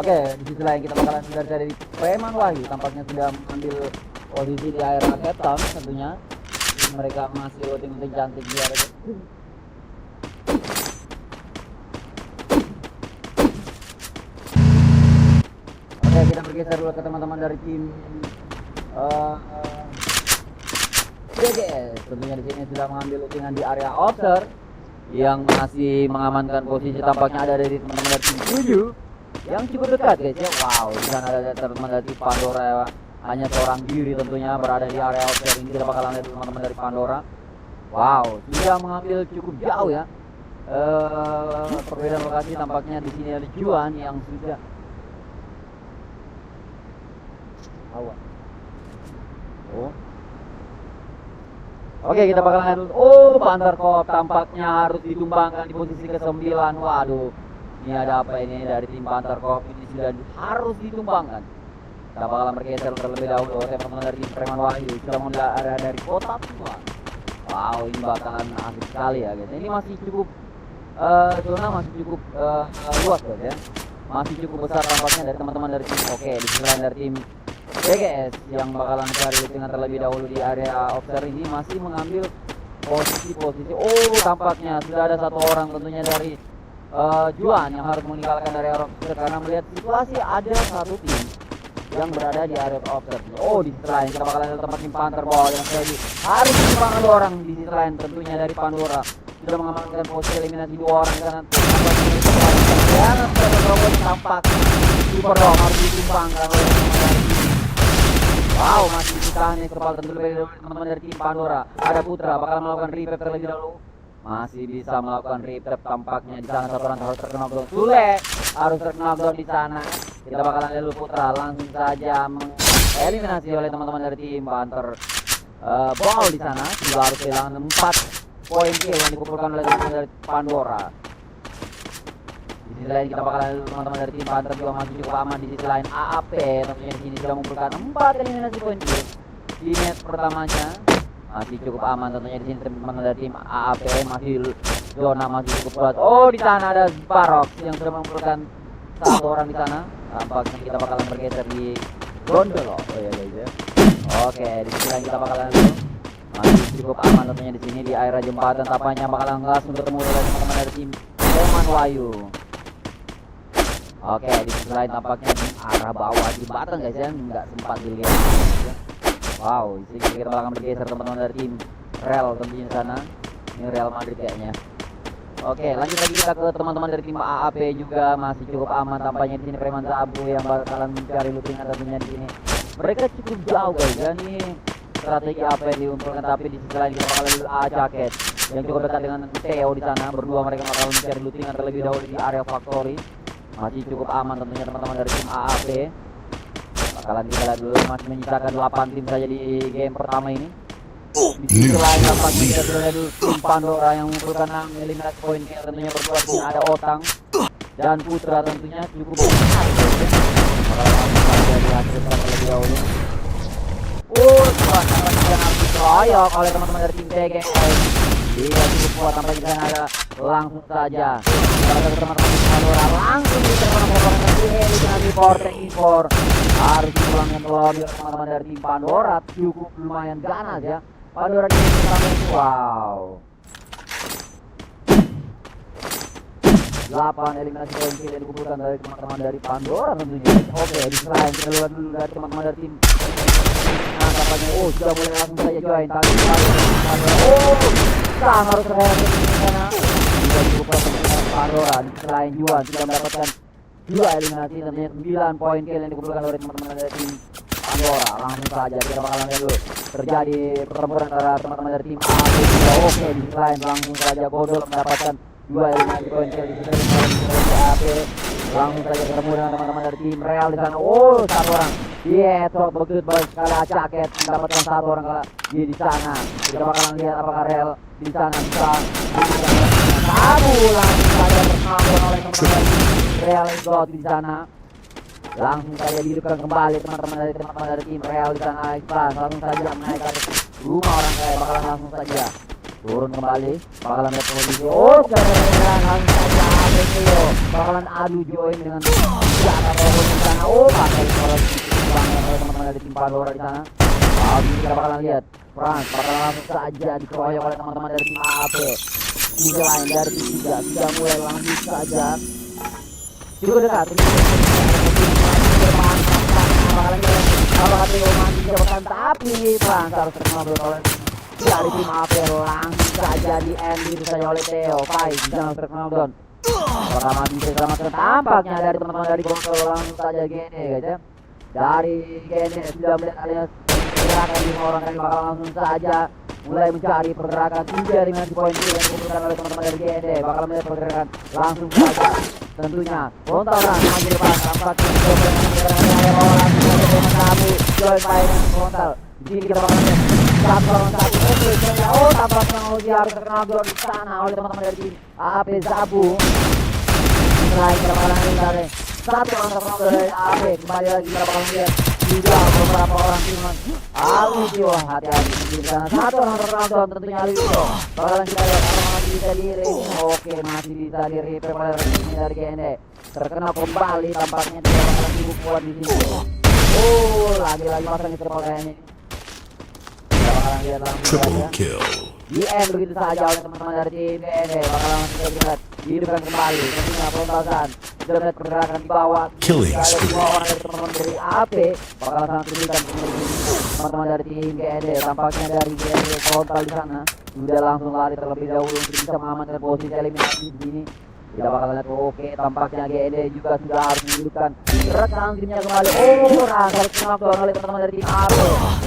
Oke, di sisi lain kita bakalan dari Preman Wahyu tampaknya sudah mengambil posisi di area Cape Town tentunya. Mereka masih looting cantik di area. Oke, kita bergeser dulu ke teman-teman dari tim BGS. Tentunya di sini sudah mengambil lootingan di area Obser yang masih mengamankan posisi. Tampaknya ada dari teman-teman dari tim 7 yang cukup dekat guys ya. Wow, di sana ada teman-teman dari Pandora ya. Hanya seorang diri tentunya berada di area Obser ini. Kita bakalan lihat teman-teman dari Pandora. Wow, sudah mengambil cukup jauh ya. Perbedaan lokasi tampaknya di sini ada Juan yang sudah awas. Oh. Oke, kita bakalan lihat dulu. Oh, Panther Corp tampaknya harus ditumbangkan di posisi ke-9. Waduh. Ini ada apa ini dari tim Panther Corp ini sudah harus ditumbangkan. Kita bakalan bergeser terlebih dahulu teman-teman dari tim Preman Wahyu sudah ada dari kota tua. Wow, ini bakalan asik sekali ya guys. Ini masih cukup zona masih cukup luas guys ya. Masih cukup besar tampaknya dari teman-teman dari tim. Oke, di selain dari tim BGS yang bakalan cari lootingan terlebih dahulu di area Obser ini masih mengambil posisi. Oh, tampaknya sudah ada satu orang tentunya dari Juan yang harus meninggalkan dari area Obser karena melihat situasi ada satu tim yang berada di area Obser. Oh, di sisi lain kita bakalan ada tempat tim Panther Ball yang tadi harus ditimbang dua orang. Di sisi lain tentunya dari Pandora sudah mengamankan posisi eliminasi 2 orang di sana. Jangan terlalu tampak Superdom harus ditimbangkan oleh teman-teman. Wow, masih ditahan nih kepala tentu lebih dahulu teman-teman dari tim Pandora. Ada Putra bakal melakukan revive terlebih dahulu. Masih bisa melakukan revive tampaknya di sana satu orang harus terkena knockdown. Sule harus terkena knockdown di sana. Kita bakalan lihat dulu Putra langsung saja mengeliminasi oleh teman-teman dari tim Panther. Ball di sana juga harus kehilangan 4 poin kill yang dikumpulkan oleh teman-teman dari Pandora. Di sisi lain kita bakalan teman-teman dari tim Panther juga masih cukup aman. Di sisi lain AAP tentunya di sini sudah mengumpulkan 4 eliminasi poin kill di net pertamanya. Masih cukup aman tentunya di sini teman-teman dari tim AAP masih zona masih cukup kuat. Oh, di sana ada Barok yang sudah mengumpulkan 1 orang di sana. Tampaknya kita bakalan bergeser di Gondolo. Oh ya guys ya. Oke, di sisi lain kita bakalan masih cukup aman tentunya di sini di area jembatan. Tampaknya bakalan langsung bertemu oleh teman-teman dari tim Preman Wahyu. Oke, di sisi lain tampaknya di arah bawah jembatan guys ya, nggak sempat dilihat. Wow, di sini kita akan bergeser teman-teman dari tim Real tentunya di sana. Ini Real Madrid kayaknya. Oke, lanjut lagi kita ke teman-teman dari tim AAP juga masih cukup aman tampaknya di sini Preman Sabu yang bakalan mencari lootingan tentunya di sini. Mereka cukup jauh guys ya, ini strategi apa yang diumpulkan tapi di sisi lain kita bakalan A jaket yang cukup dekat dengan Theo di sana. Berdua mereka bakalan mencari lootingan terlebih dahulu di area factory. Masih cukup aman tentunya teman-teman dari tim AAP. Bakalan kita lihat dulu masih menyisakan 8 tim saja di game pertama ini. Di sisi lain tampaknya kita sudah ada tim Pandora yang mengumpulkan 6 eliminasi poin kill. Tentunya berdua di sini ada Otang dan Putra tentunya cukup besar. Bakal langsung saja dihasilkan terlebih dahulu. Tampaknya yang harus dikeroyok oleh teman-teman dari tim TGS. Dia cukup kuat, tampaknya di sana ada langsung saja. Para teman-teman tim Pandora langsung diterima di eliminasi Portek Impor. Harus dipulangkan terlebih oleh teman-teman dari tim Pandora. Cukup lumayan ganas ya. Pandora di sini, wow. 8 eliminasi poin kill yang dikumpulkan dari teman-teman dari Pandora tentunya. Oke, di selain kita lihat dulu dari teman-teman dari tim. Nah, tampaknya sudah mulai langsung saja join. Tadi sangat harus terhadap di sana. Sudah cukup teman-teman Pandora. Di selain Juan sudah mendapatkan 2 eliminasi tentunya 9 poin kill yang dikumpulkan oleh teman-teman dari tim Pandora. Langsung saja kita bakalan lihat dulu terjadi pertempuran antara teman-teman dari tim A. Oke, di selain langsung saja Godol mendapatkan 2 eliminasi poin kill di sini dari AP. Langsung saja ketemu dengan teman-teman dari tim Real di sana. Satu orang headshot begitu baik sekali Caket mendapatkan 1 orang di sana. Kita bakalan lihat apakah Real di sana bisa langsung saja terkabur oleh teman-teman Real God di sana. Langsung saja dihidupkan kembali teman-teman dari tim Real di sana. Ikhlas langsung saja menaikkan rumah orang kaya. Bakalan langsung saja turun kembali, bakalan lihat kondisi. Langsung saja Abenio bakalan adu join dengan senjata telepon di sana. Pakai oleh teman-teman dari tim Pandora di sana. Kita bakalan lihat Frans bakalan langsung saja dikeroyok oleh teman-teman dari tim AP. Tiga lain dari tim 3 sudah mulai lanjut saja. Cukup dekat. Tapi Frans harus terkena oleh dari tim AP. Langsung saja di end itu saja oleh Theo. Baik, jangan terkena down. Pertama bisa selamatkan tampaknya dari teman-teman dari Bongkol. Langsung saja gini guys ya. Dari gini sudah melihat alias pergerakan 5 orang kali bakal langsung saja mulai mencari pergerakan 3 dengan poin yang dikumpulkan oleh teman-teman dari GD. Bakal melihat pergerakan langsung saja tentunya frontalan maju depan. Tampaknya orang join fire dengan frontal. Di sini kita bakal lihat satu lawan satu. Tampaknya Ozi harus terkena gol di sana oleh teman-teman dari tim AP Zabu. Selain kita bakalan lihat satu orang terkena dari AP. Kembali lagi kita bakalan lihat juga beberapa orang tim Alvio. Hati-hati di sana satu orang terkena gol tentunya Alvio. Bakalan kita lihat apakah masih bisa di-repair. Oke, masih bisa di-repair oleh tim dari GND. Terkena kembali tampaknya dia bakalan cukup kuat di sini. Lagi-lagi pasang triple kayaknya. Triple kill. Di end begitu saja oleh teman-teman dari tim BND. Bakalan langsung kita lihat dihidupkan kembali. Tentunya frontalan sudah melihat pergerakan di bawah. Killing spree. Orang dari teman-teman dari AP bakalan sangat kesulitan teman-teman dari tim BND. Tampaknya dari BND frontal di sana sudah langsung lari terlebih dahulu untuk bisa mengamankan posisi eliminasi di sini. Kita bakal lihat tampaknya GND juga sudah harus menghidupkan rekan timnya kembali. Harus knockdown oleh teman-teman dari tim AP.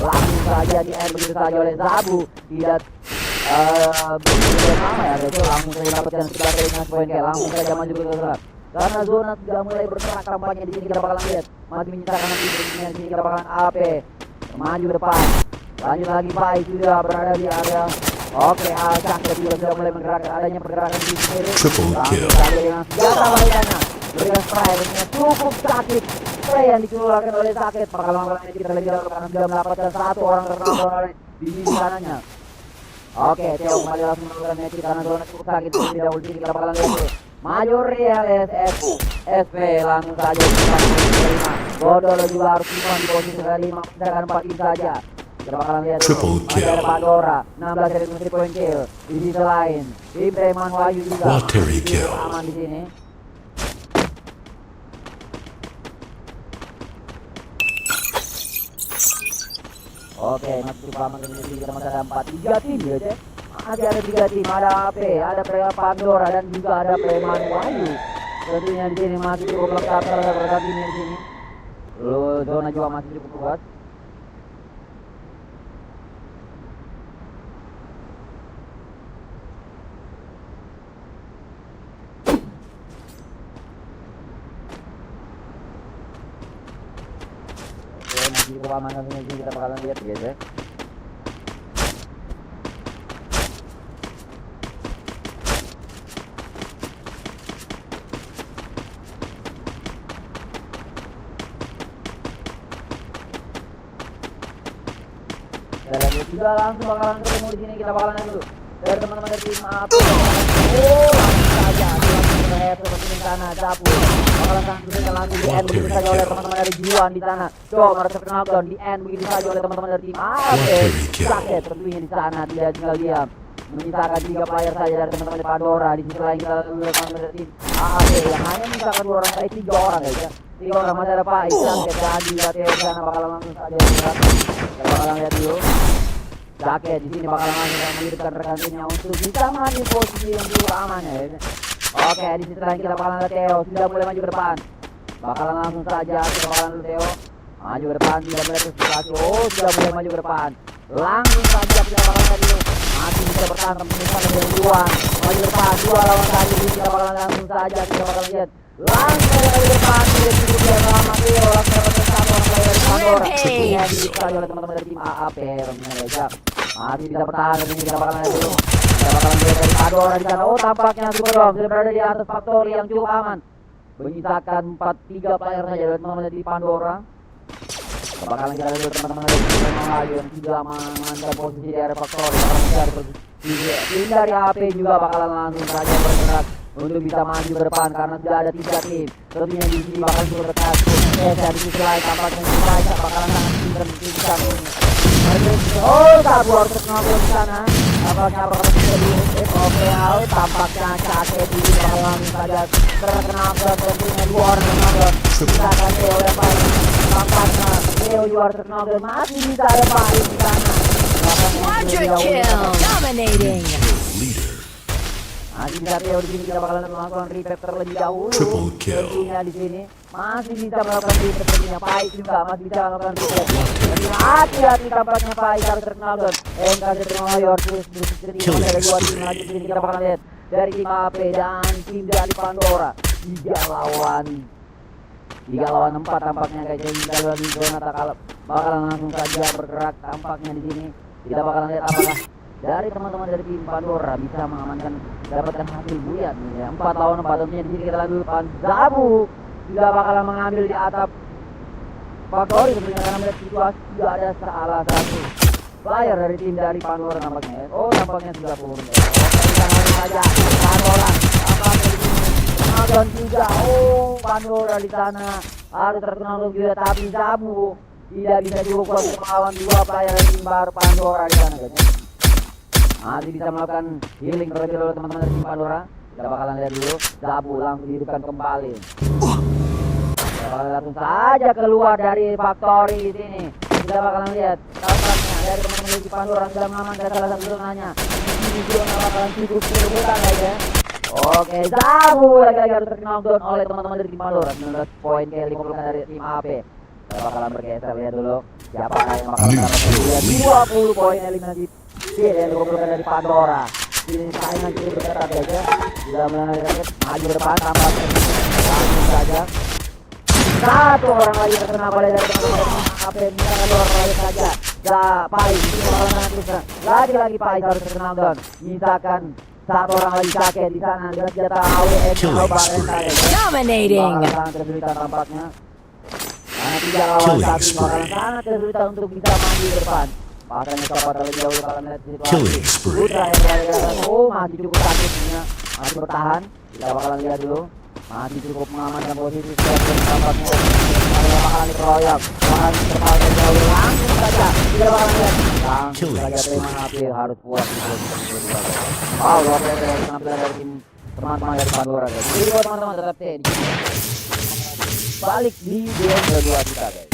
Langsung saja di end begitu saja oleh Zabu. Tidak lama ya guys, langsung saja dapatkan 11 eliminasi poin kayak langsung saja maju ke gerak. Karena zona sudah mulai bergerak tampaknya di sini kita bakalan lihat masih menyisakan nanti di sini kita bakalan AP maju depan. Lanjut lagi Pai sudah berada di area. Oke, Caket juga sudah mulai menggerakkan adanya pergerakan di sini. Triple kill. Dengan senjata lainnya berikan spray dengan cukup sakit. Spray yang dikeluarkan oleh Caket bakal melakukan kita lagi karena sudah mendapatkan 1 orang terkena oleh di sisi kanannya. Oke, Theo kembali langsung melakukan match karena zona cukup sakit. Tidak dahulu sini kita bakalan lihat dulu. Maju Real SP langsung saja kita terima. Godol juga harus di posisi ke-5 sedangkan 4 tim saja. Kita bakalan lihat Triple kill. ada Pandora 16 dari poin kill. Di sisi lain tim Preman Wahyu juga Watery kill. aman di sini. Oke, masih cukup aman di sini. Kita masih ada 3 tim ya cek. Masih ada 3 tim, ada AP, ada Pandora dan juga ada Preman Wahyu. Tentunya di sini masih cukup lengkap kalau berganti di sini. Lalu zona juga masih cukup kuat. Masih cukup aman di sini kita bakalan lihat guys ya. lihat sudah langsung bakalan ketemu di sini, kita bakalan lihat dulu dari teman-teman dari tim apa. Oh, langsung saja langsung terlihat seperti di sana Zapu bakalan langsung di end begitu saja oleh teman-teman dari Juan di sana. Coba mereka terkenal down di end begitu saja oleh teman-teman dari tim apa. Sakit tentunya di sana tidak tinggal diam. Menyisakan 3 player saja dari teman-teman dari Pandora. Di sisi lain kita lihat dari tim AAP yang hanya menyisakan 2 orang, 3 orang guys ya. 3 orang masih ada Pak Isan, jadi Gateo di sana bakalan langsung saja kita bakalan lihat dulu. Jaket di sini bakalan langsung menghidupkan rekan timnya untuk bisa mengambil posisi yang cukup aman ya. Oke, di sisi lain kita bakalan lihat Theo sudah mulai maju ke depan. Bakalan langsung saja kita bakalan lihat Theo maju ke depan, tidak melihat situasi. Oh, sudah mulai maju ke depan. Langsung saja kita bakalan lihat dulu. Masih bisa bertahan pemirsa dengan Juan. Maju ke depan, 2 lawan 1. Kita bakalan langsung saja kita bakalan lihat. Langsung maju ke depan, tidak cukup dia lama Theo langsung dapat satu orang player dari Pandora. Ini dikali oleh teman-teman dari tim AAP tentunya guys ya. Masih bisa bertahan ini kita bakalan lihat dulu. Kita bakalan lihat dari Pandora di sana. Oh, tampaknya Superdome sudah berada di atas Factory yang cukup aman. Menyisakan 3 player saja dari teman-teman dari Pandora. Kita bakalan kita lihat teman-teman dari tim lagi yang sudah mengamankan posisi di area Factory. Tim dari AP juga bakalan langsung saja bergerak untuk bisa maju ke depan karena sudah ada 3 tim. Tentunya di sini bakal cukup dekat. Dari sisi lain tampaknya kita bakalan sangat pintar bisa. Oh, Zapu harus terkenal di sana. Tampaknya bakal bisa di oke out. Tampaknya Cake di bakalan saja terkenal dan tentunya 2 orang terkenal. Kita akan Theo yang paling. Tampaknya Theo juga terkenal dan masih bisa ada paling di sana. Quadra kill, dominating. Masih bisa Theo di sini kita bakalan melakukan repack terlebih dahulu. Triple kill. Tentunya di sini masih bisa melakukan repack tentunya Pais juga masih bisa melakukan repack. Tentunya hati-hati tampaknya Pais harus terkenal dan MKZ Termayor terus dari 2 tim lagi di sini kita bakalan lihat dari tim AP dan tim dari Pandora 3 lawan 4 tampaknya guys. Kita lihat di zona takalap bakalan langsung saja bergerak tampaknya di sini. Kita bakalan lihat apakah dari teman-teman dari tim Pandora bisa mengamankan dapatkan hasil buyat ya. 4 lawan 4 tentunya di sini kita lihat dulu Zapu juga bakalan mengambil di atap Factory tentunya karena melihat situasi juga ada salah satu player dari tim dari Pandora tampaknya. Oh, tampaknya sudah turun. Oke, kita langsung saja Pandora tampaknya di sini dan juga Pandora di sana harus terkenal juga tapi Zapu tidak bisa cukup untuk melawan 2 player dari tim baru Pandora di sana guys. Masih bisa melakukan healing terlebih dahulu teman-teman dari tim Pandora. Kita bakalan lihat dulu Zapu langsung dihidupkan kembali. Kita bakalan langsung saja keluar dari Factory di sini. Kita bakalan lihat tampaknya dari teman-teman dari tim Pandora sudah mengamankan salah satu zonanya. Ini juga bakalan cukup kerubutan guys ya. Oke, Zapu lagi-lagi harus terkenal down oleh teman-teman dari tim Pandora. 19 poin ke 50 dari tim AP. Kita bakalan bergeser lihat dulu siapa yang bakalan dapat 20 poin eliminasi yang dikumpulkan dari Pandora. Ini saingan cukup berketat guys ya. Sudah mulai maju ke depan tampaknya langsung saja 1 orang lagi terkena oleh dari teman-teman AP. Misalkan 2 orang lagi saja Pais lagi-lagi Pais harus terkenal down. Misalkan 1 orang lagi Cake di sana dengan senjata AWM Dominating. sangat kesulitan tampaknya karena 3 lawan 1 bakalan sangat kesulitan untuk bisa maju ke depan. Makanya coba terlebih dahulu bakalan lihat situasi Putra yang berada masih cukup sakitnya masih bertahan. Kita bakalan lihat dulu masih cukup mengamankan posisi tampaknya bakalan dikeroyok bakalan terpaut dari jauh langsung saja kita bakalan lihat langsung saja terima api harus puas di posisi kedua. Wow, luar biasa dari penampilan dari tim teman-teman dari Pandora guys. Jadi buat teman-teman tetap stay di sini. Balik di game kedua kita guys.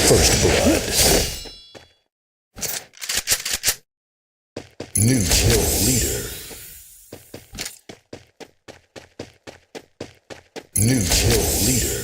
First blood. New kill leader. New kill leader.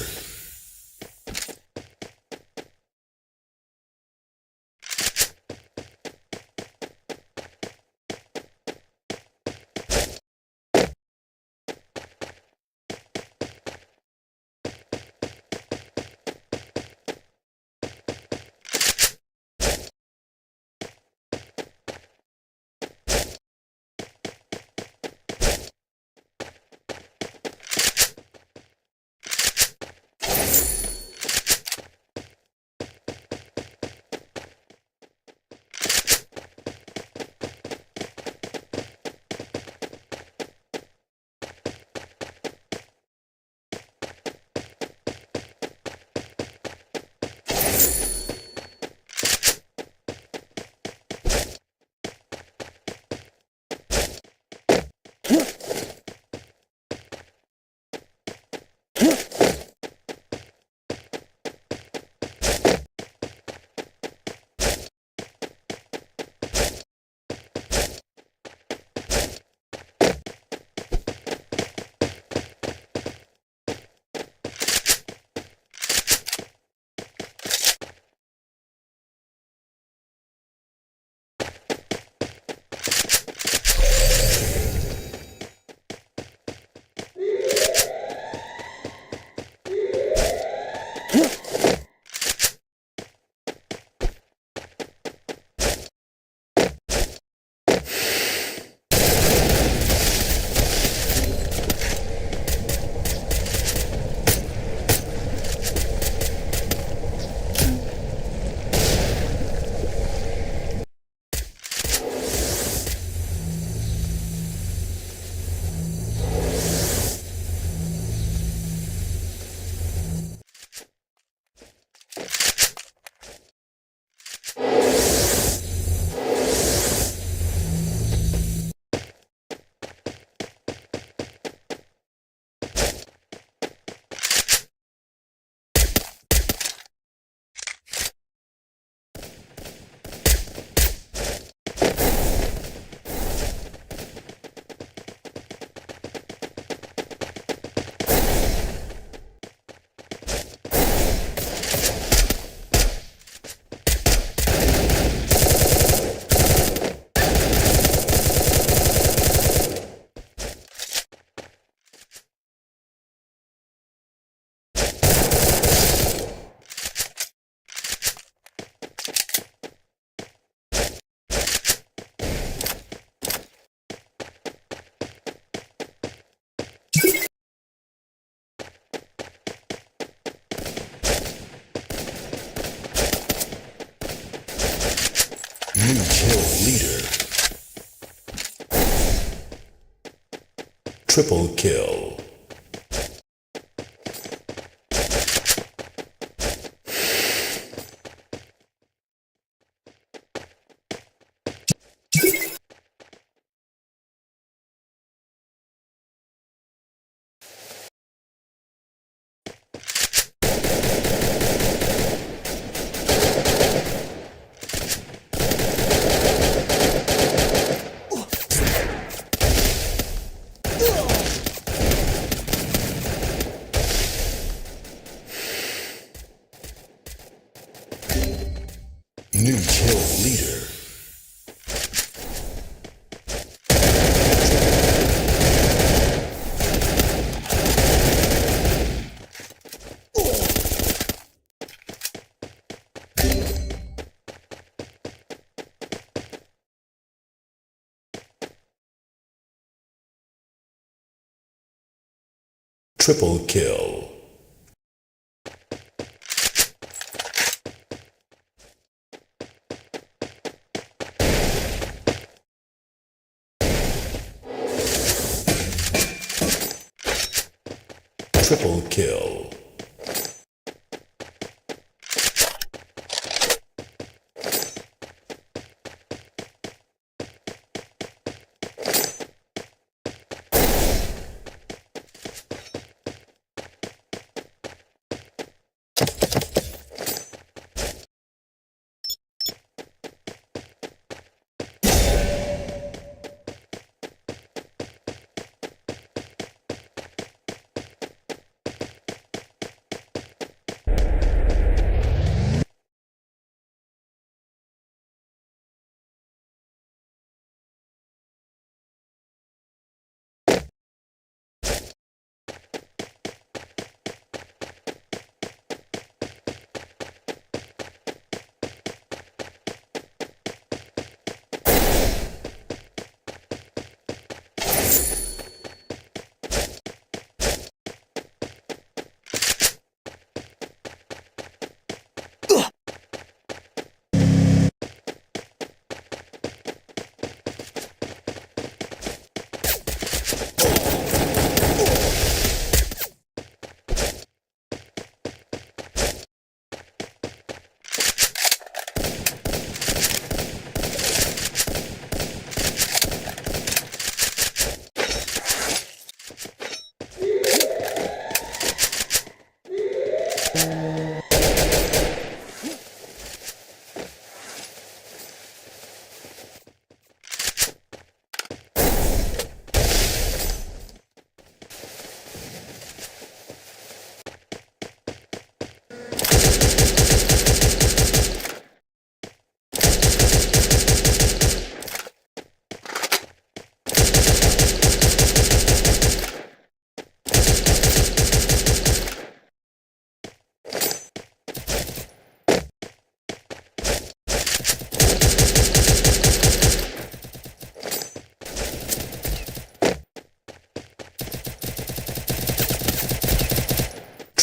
New kill leader. Triple kill. Triple kill. Triple kill.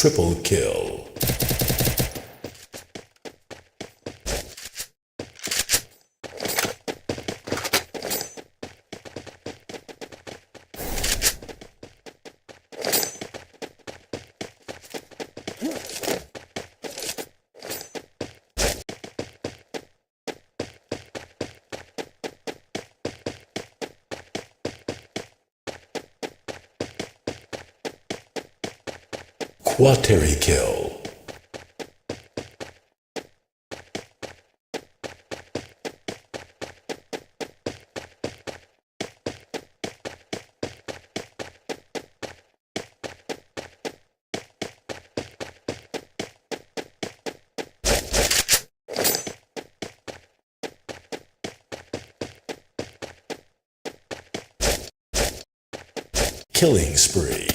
Triple kill. Quateri kill. Killing spree.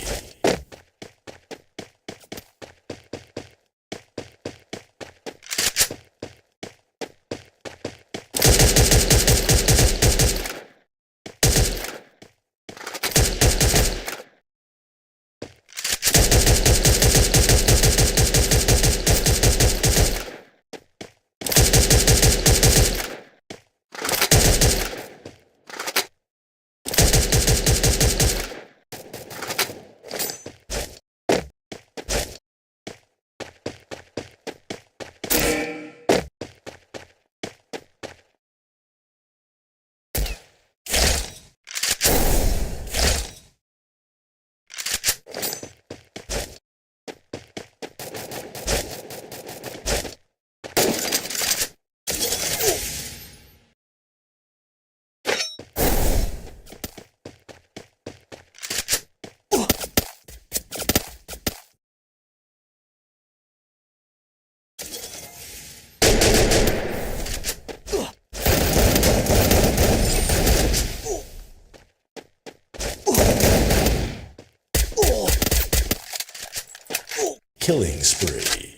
Killing spree.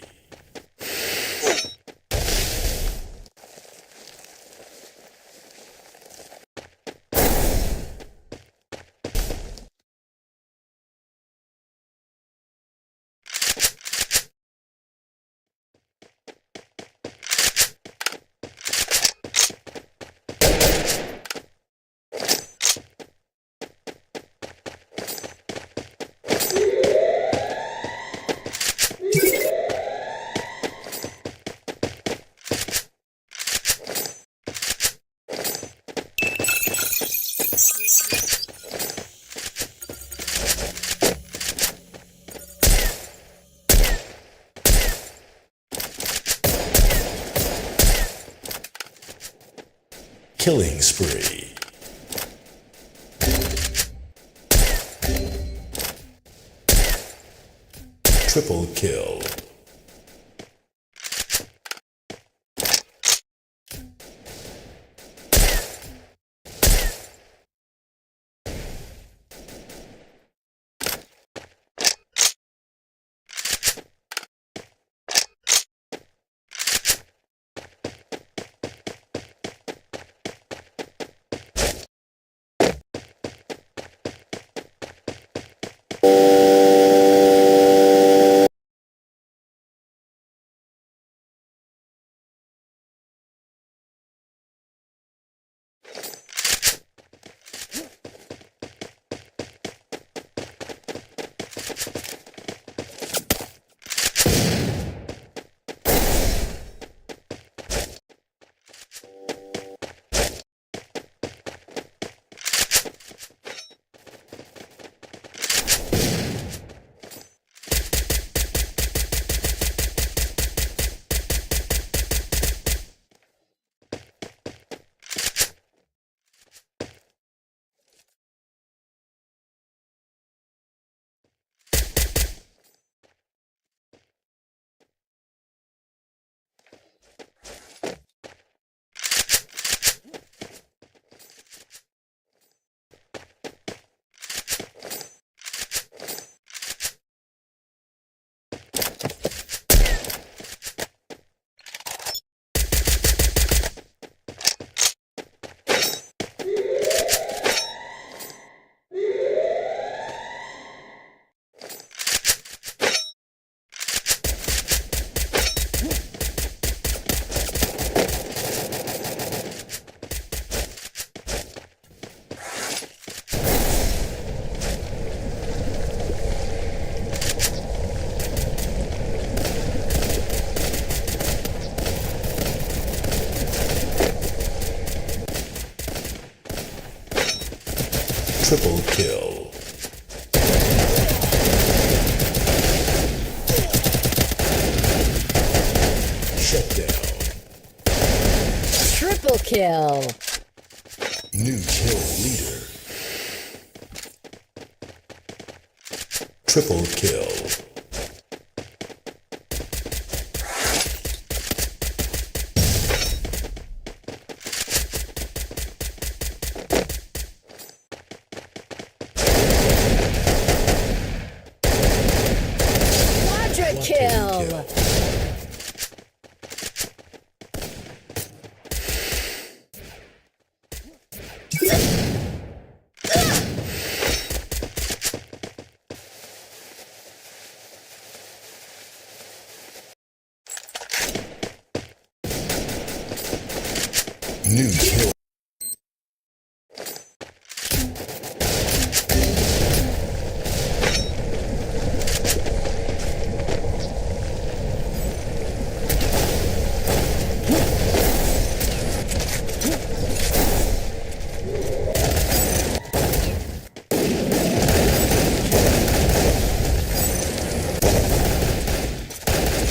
Killing spree. Triple kill. Triple kill. Shut down. Triple kill. New kill leader. Triple kill. Quadra kill. New kill.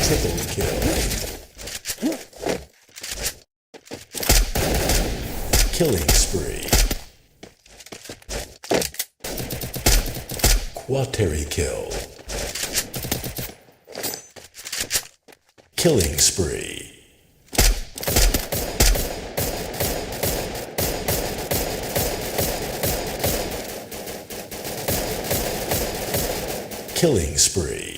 Triple kill. Killing spree. Quateri kill. Killing spree. Killing spree.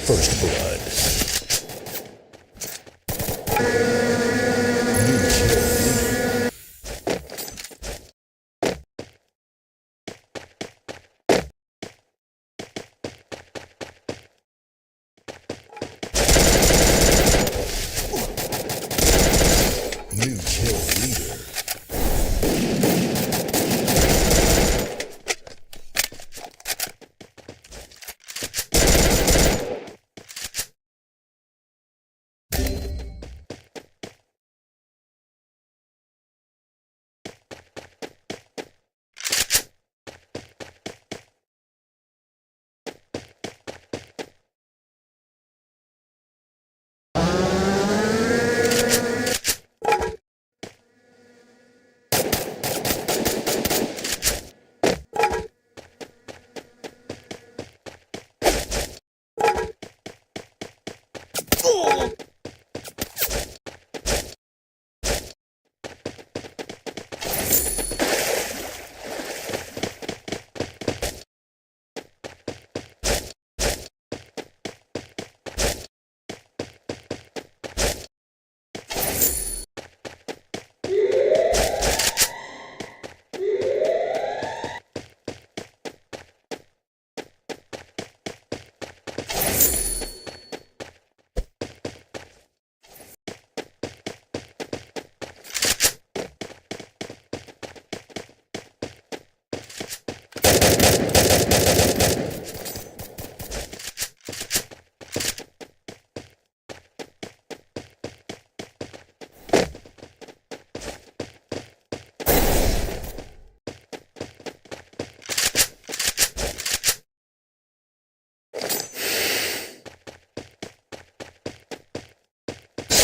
First blood. New kill leader.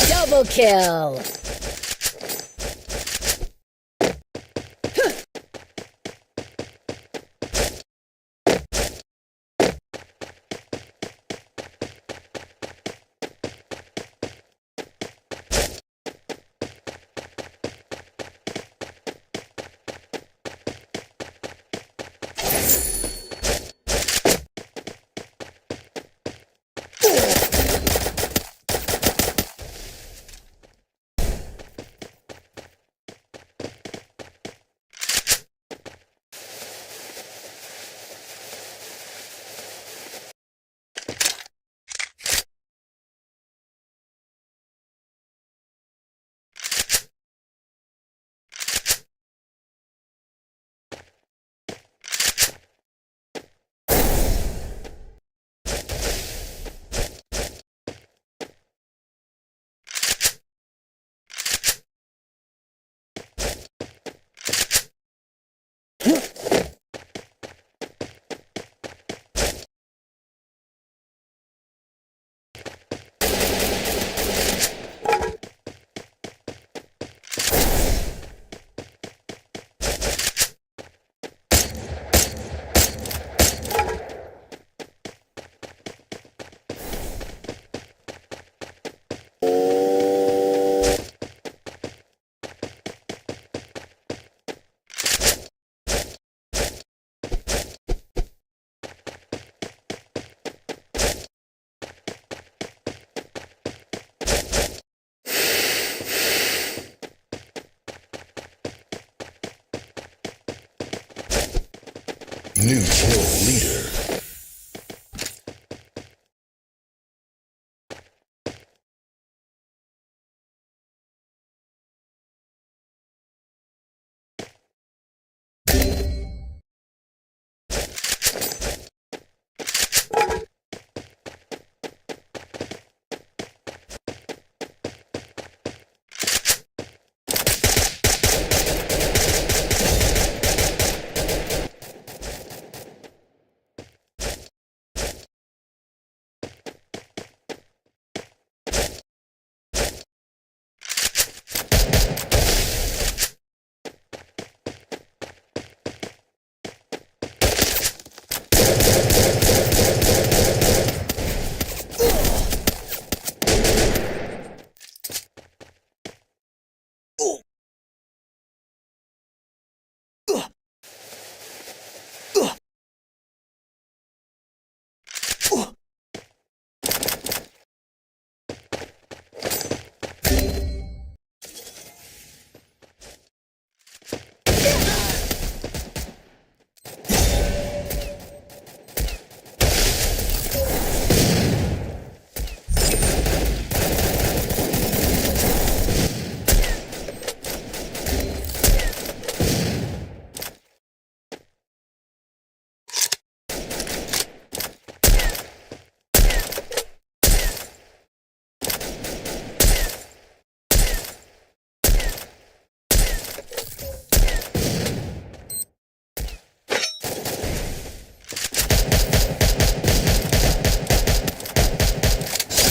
Double kill. New kill leader.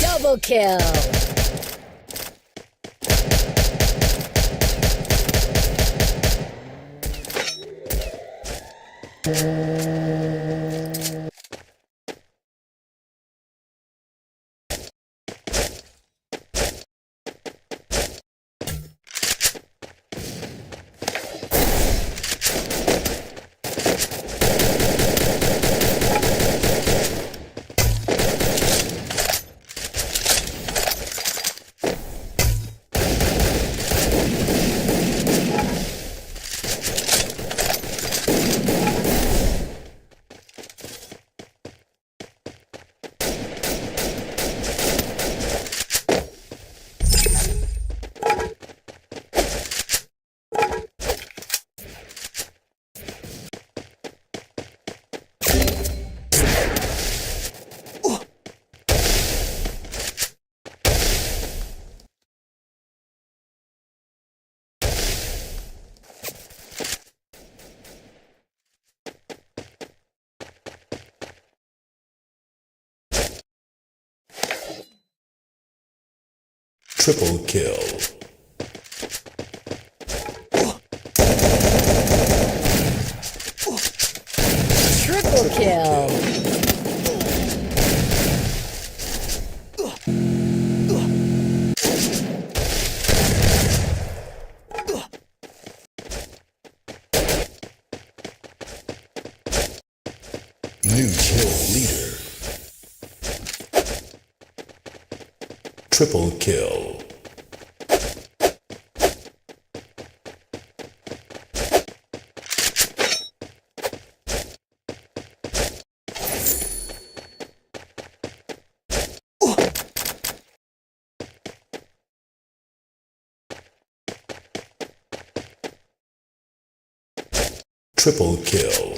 Double kill. Triple kill. Triple kill. New kill leader. Triple kill. Triple kill.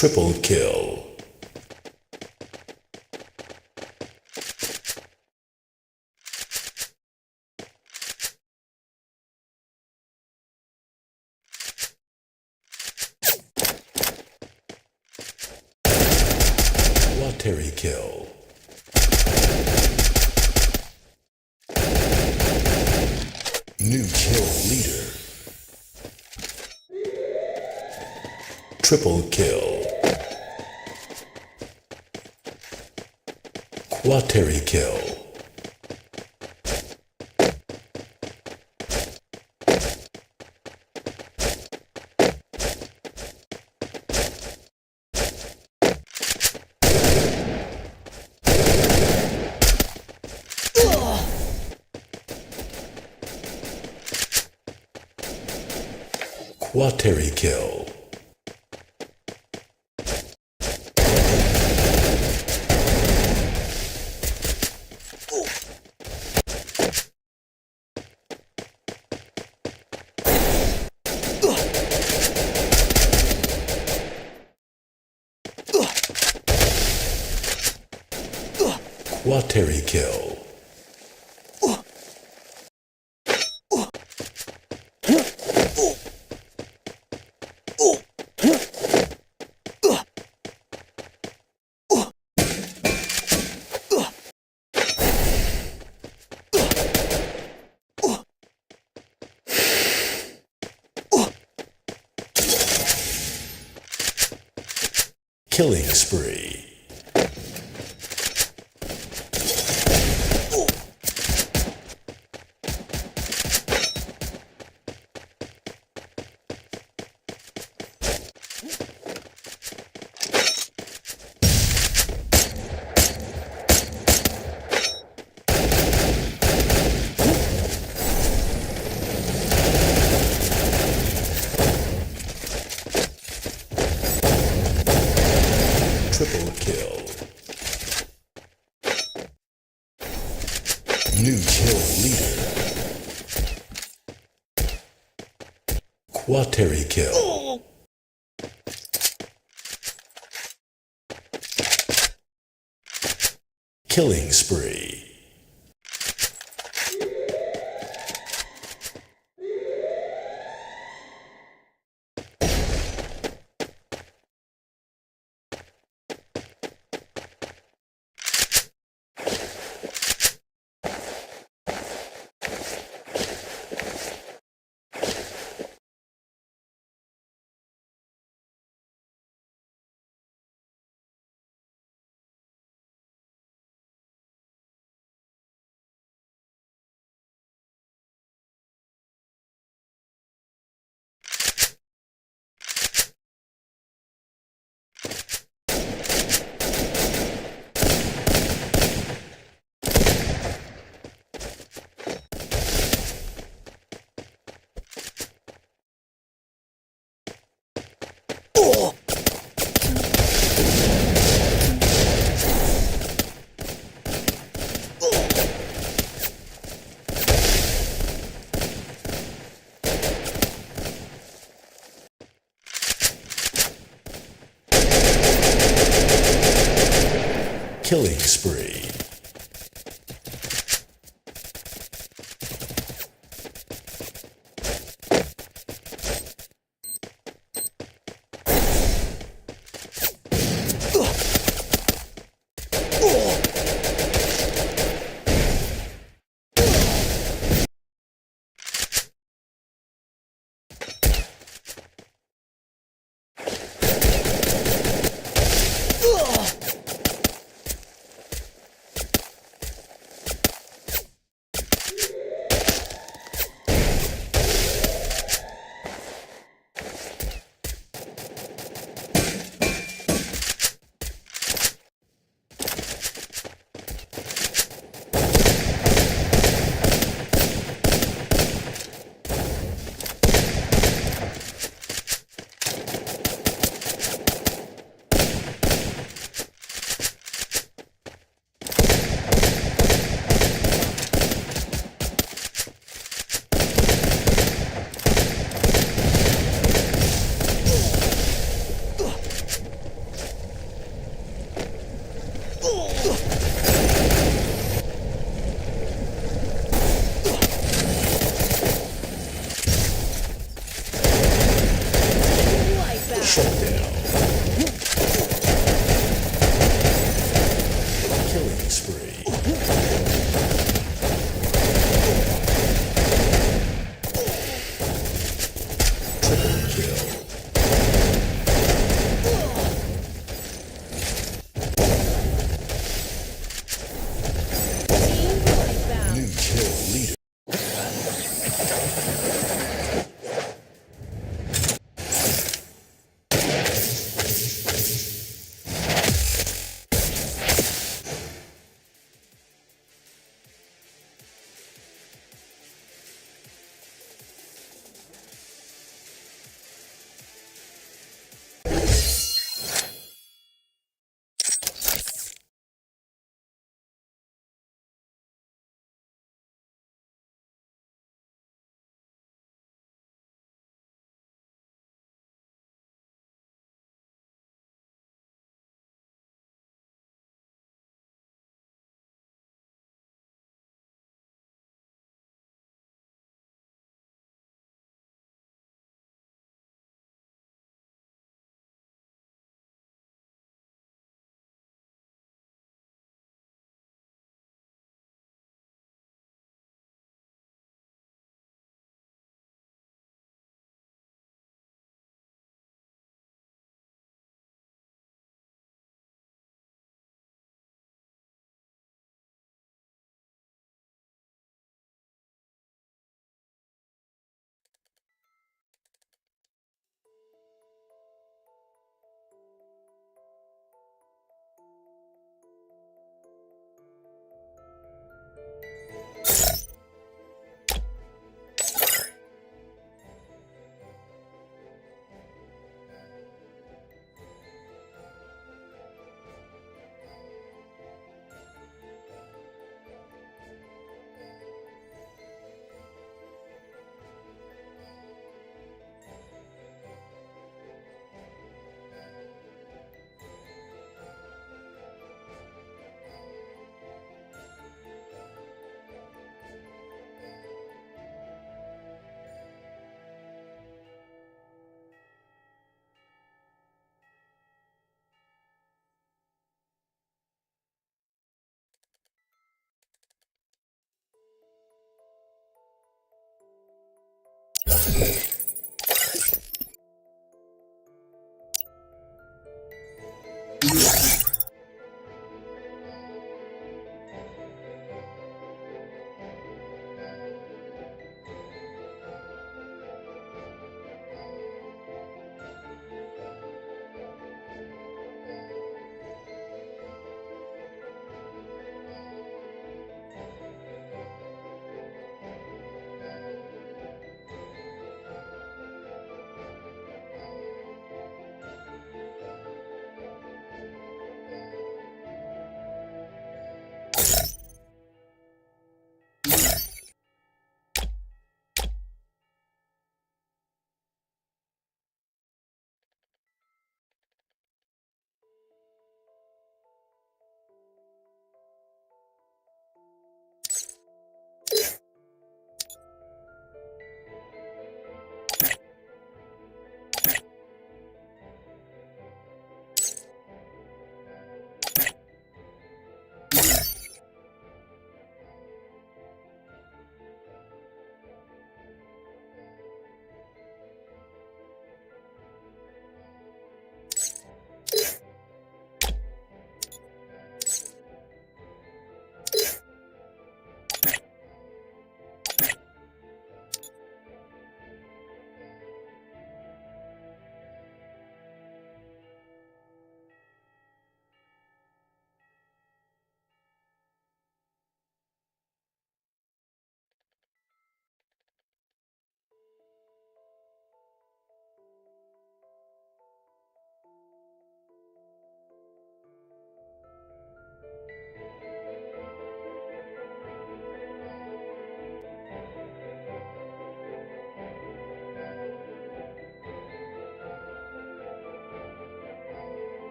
Triple kill. Quateri kill. New kill leader. Triple kill. Quateri kill. Quateri kill. Quateri kill. Killing spree. Triple kill. New kill leader. Quateri kill. Killing spree. Killing spree. Shut down. Triple kill. Team wipeout. New kill leader.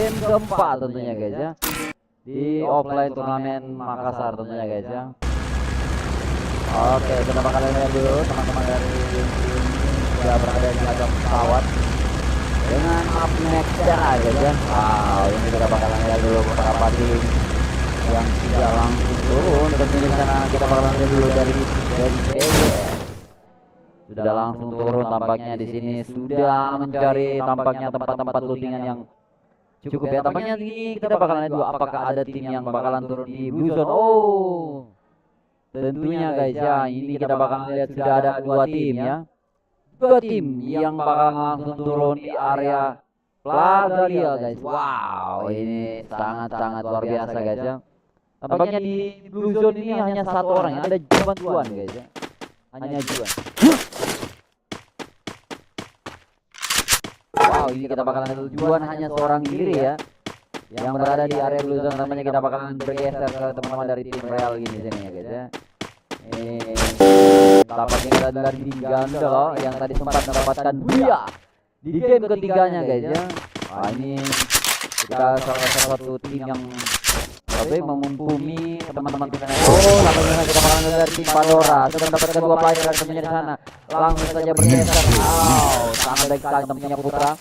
game keempat tentunya guys ya, di offline turnamen Makassar tentunya guys ya. Oke, kita bakal lihat dulu teman-teman dari tim sudah berada di atas pesawat dengan map Makassar guys ya. Wow, ini kita bakal lihat dulu beberapa tim yang sudah langsung turun. Tentunya di sana kita bakal lihat dulu dari sudah langsung turun tampaknya di sini sudah mencari tampaknya tempat-tempat lootingan yang cukup ya. Tampaknya ini kita bakalan lihat dulu apakah ada tim yang bakalan turun di blue zone. Oh, tentunya guys ya, ini kita bakalan lihat sudah ada dua tim ya. Dua tim yang bakalan langsung turun di area Plaza Lia guys. Wow, ini sangat-sangat luar biasa guys ya. Tampaknya di blue zone ini hanya satu orang ya, ada Juan guys ya. Hanya Juan. Wow, ini kita bakalan lihat Juan hanya seorang diri ya, yang berada di area blue zone. Tampaknya kita bakalan bergeser ke teman-teman dari tim Real ini sini ya guys ya. Tampaknya kita dari tim ganda loh yang tadi sempat mendapatkan buya di game ketiganya guys ya. Wah, ini kita salah satu tim yang memumpuni teman-teman tim lain. Oh, tampaknya kita bakalan dari tim Pandora sudah mendapatkan dua player dan tentunya di sana langsung saja bergeser. Wow, sangat baik sekali tampaknya Putra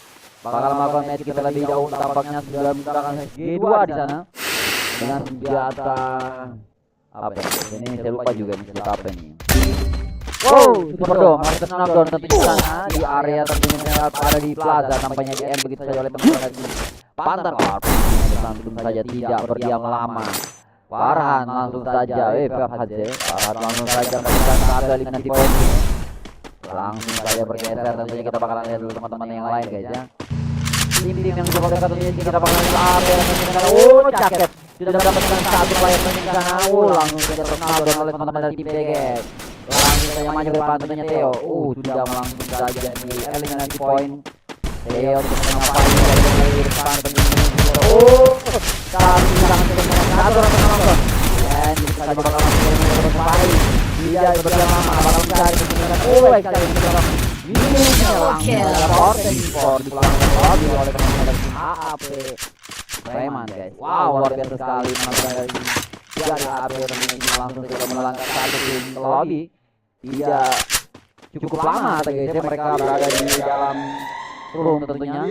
bakal melakukan match kita lebih jauh. Tampaknya sudah menggunakan G2 di sana dengan senjata apa ya? Ini saya lupa juga nih senjata apa ini. Wow, super dom, market knockdown tentunya di sana di area tentunya ada di Plaza. Tampaknya di begitu saja oleh teman-teman dari Panther Corp. Langsung saja tidak berdiam lama. Farhan langsung saja, Farhan langsung saja mendapatkan satu eliminasi poin. Langsung saja bergeser, tentunya kita bakalan lihat dulu teman-teman yang lain guys ya. Tim-tim yang cukup dekat tentunya kita bakalan lihat. Oh, jaket sudah mendapatkan satu player di sana. Langsung saja terknaldown oleh teman-teman dari tim BGS. Langsung saja maju ke depan tentunya Theo. Sudah langsung saja di eliminasi poin. Theo untuk mengapain dari depan tentunya. Tapi sangat satu orang penonton. Dan kita saja bakal langsung kembali. Tidak berjalan lama, bakal mencari kesimpulan. Baik sekali untuk ini langsung report di pelanggan lobby oleh teman-teman dari AAP Preman guys. Wow, luar biasa sekali teman-teman dari AAP tentunya langsung saja melangkah satu tim ke lobby. Tidak cukup lama guys ya, mereka berada di dalam room tentunya.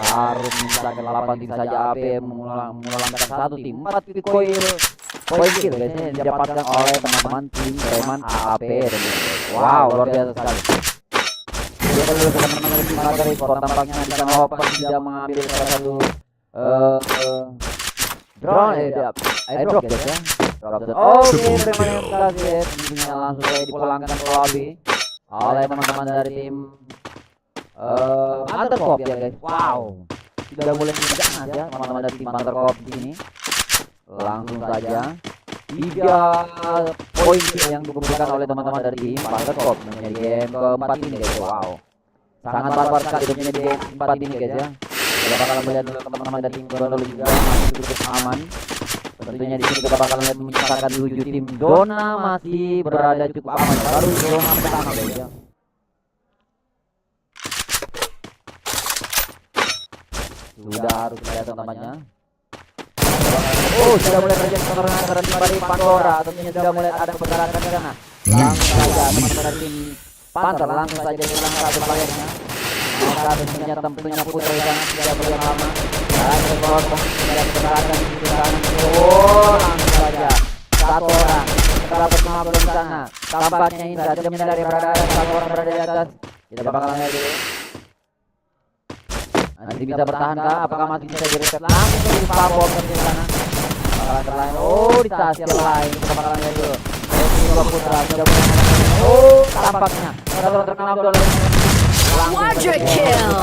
Harus menyisakan 8 tim saja. AP melangkah satu tim 4 poin kill guys yang didapatkan oleh teman-teman tim Preman AAP tentunya. Wow, luar biasa sekali. Kita dulu teman-teman dari tim Makassar Sport tampaknya di sana Hopper tidak mengambil salah satu drone airdrop guys ya. Oke, terima kasih. Tentunya langsung saja dipulangkan ke lobby oleh teman-teman dari tim Panther Corp ya guys. Wow, tidak boleh ganas ya teman-teman dari tim Panther Corp di sini. Langsung saja 3 poin yang dikumpulkan oleh teman-teman dari tim Panther Corp menjadi game keempat ini guys. Wow, sangat barbar sekali tentunya di game keempat ini guys ya. Kita bakal melihat dulu teman-teman dari tim Gondol juga masih cukup aman. Tentunya di sini kita bakal lihat menyisakan 7 tim. Zona masih berada cukup aman. Baru zona pertama guys ya. Sudah harus lihat teman-temannya. Sudah mulai terjadi pergerakan antara tim dari Pandora. Tentunya sudah mulai ada pergerakan di sana. Langsung saja teman-teman dari tim Panther langsung saja hilang satu playernya. Maka tentunya Putra di sana tidak berjalan lama. Dan terpotong tidak pergerakan di sana. Langsung saja satu orang terdapat pengabar di sana. Tampaknya Indra tidak menyadari berada satu orang berada di atas. Kita bakalan lihat dulu. Nanti bisa bertahankah? Apakah masih bisa di-reset langsung di pabok di sana? Bakalan terlain. Di stasiun lain. Kita bakalan lihat dulu. Dua Putra sudah tampaknya satu orang terkena oleh Quadra kill.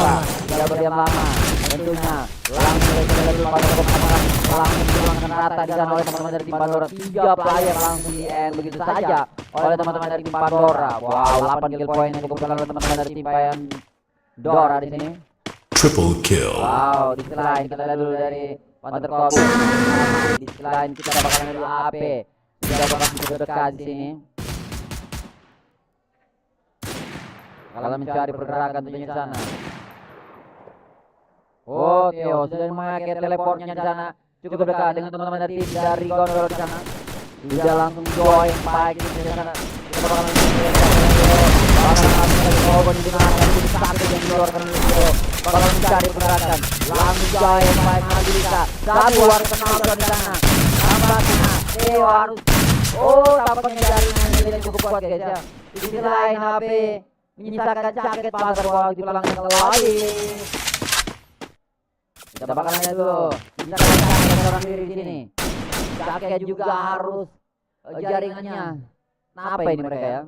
Tidak berdiam lama. Tentunya langsung saja dulu pada kemenangan langsung dipulangkan rata di sana oleh teman-teman dari tim Pandora. 3 player langsung di end begitu saja oleh teman-teman dari tim Pandora. Wow, 8 kill point yang dikumpulkan oleh teman-teman dari tim Pandora di sini. Triple kill. Wow, di selain kita lihat dulu dari Panther Corp. Di selain kita bakalan lihat dulu AP. Sudah bakal dekat di sini. Kalau mencari pergerakan tentunya di sana. Oke, sudah memakai teleportnya di sana. Cukup dekat dengan teman-teman dari tim dari Gondol di sana. Sudah langsung join baik di sana. Kita bakalan yang dikeluarkan bakalan mencari pergerakan. Langsung join baik lagi bisa. Satu harus kenal di sana. Tambah harus. Oh, tampaknya jaringan tidak cukup kuat guys ya. Di sisi lain HP menyisakan jaket pagar wang di pelanggan lagi. Kita bakalan lihat dulu. Kita akan orang diri di sini. Jaket juga harus jaringannya. Nah, apa ini mereka ya?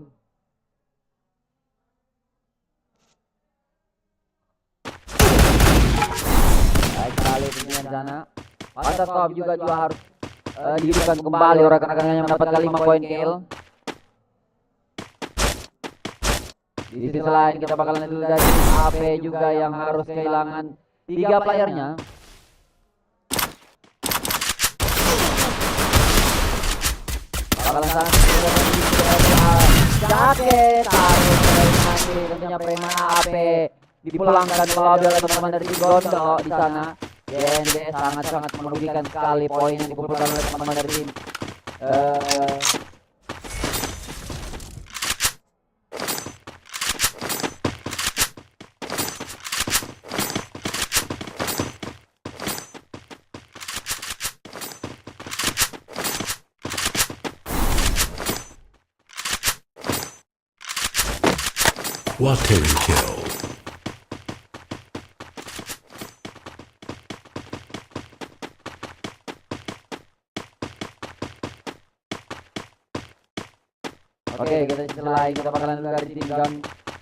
Baik sekali di sana. Makassar juga harus dihidupkan kembali rekan-rekannya mendapatkan 5 poin kill. Di sisi lain kita bakalan lihat dari AP juga yang harus kehilangan 3 playernya. Bakalan sangat jaket harus nanti tentunya preman AP dipulangkan melalui oleh teman-teman dari Gondol di sana. GND sangat-sangat merugikan sekali poin yang dikumpulkan oleh teman-teman dari tim Watering kill. Oke, kita selain kita bakalan dari tim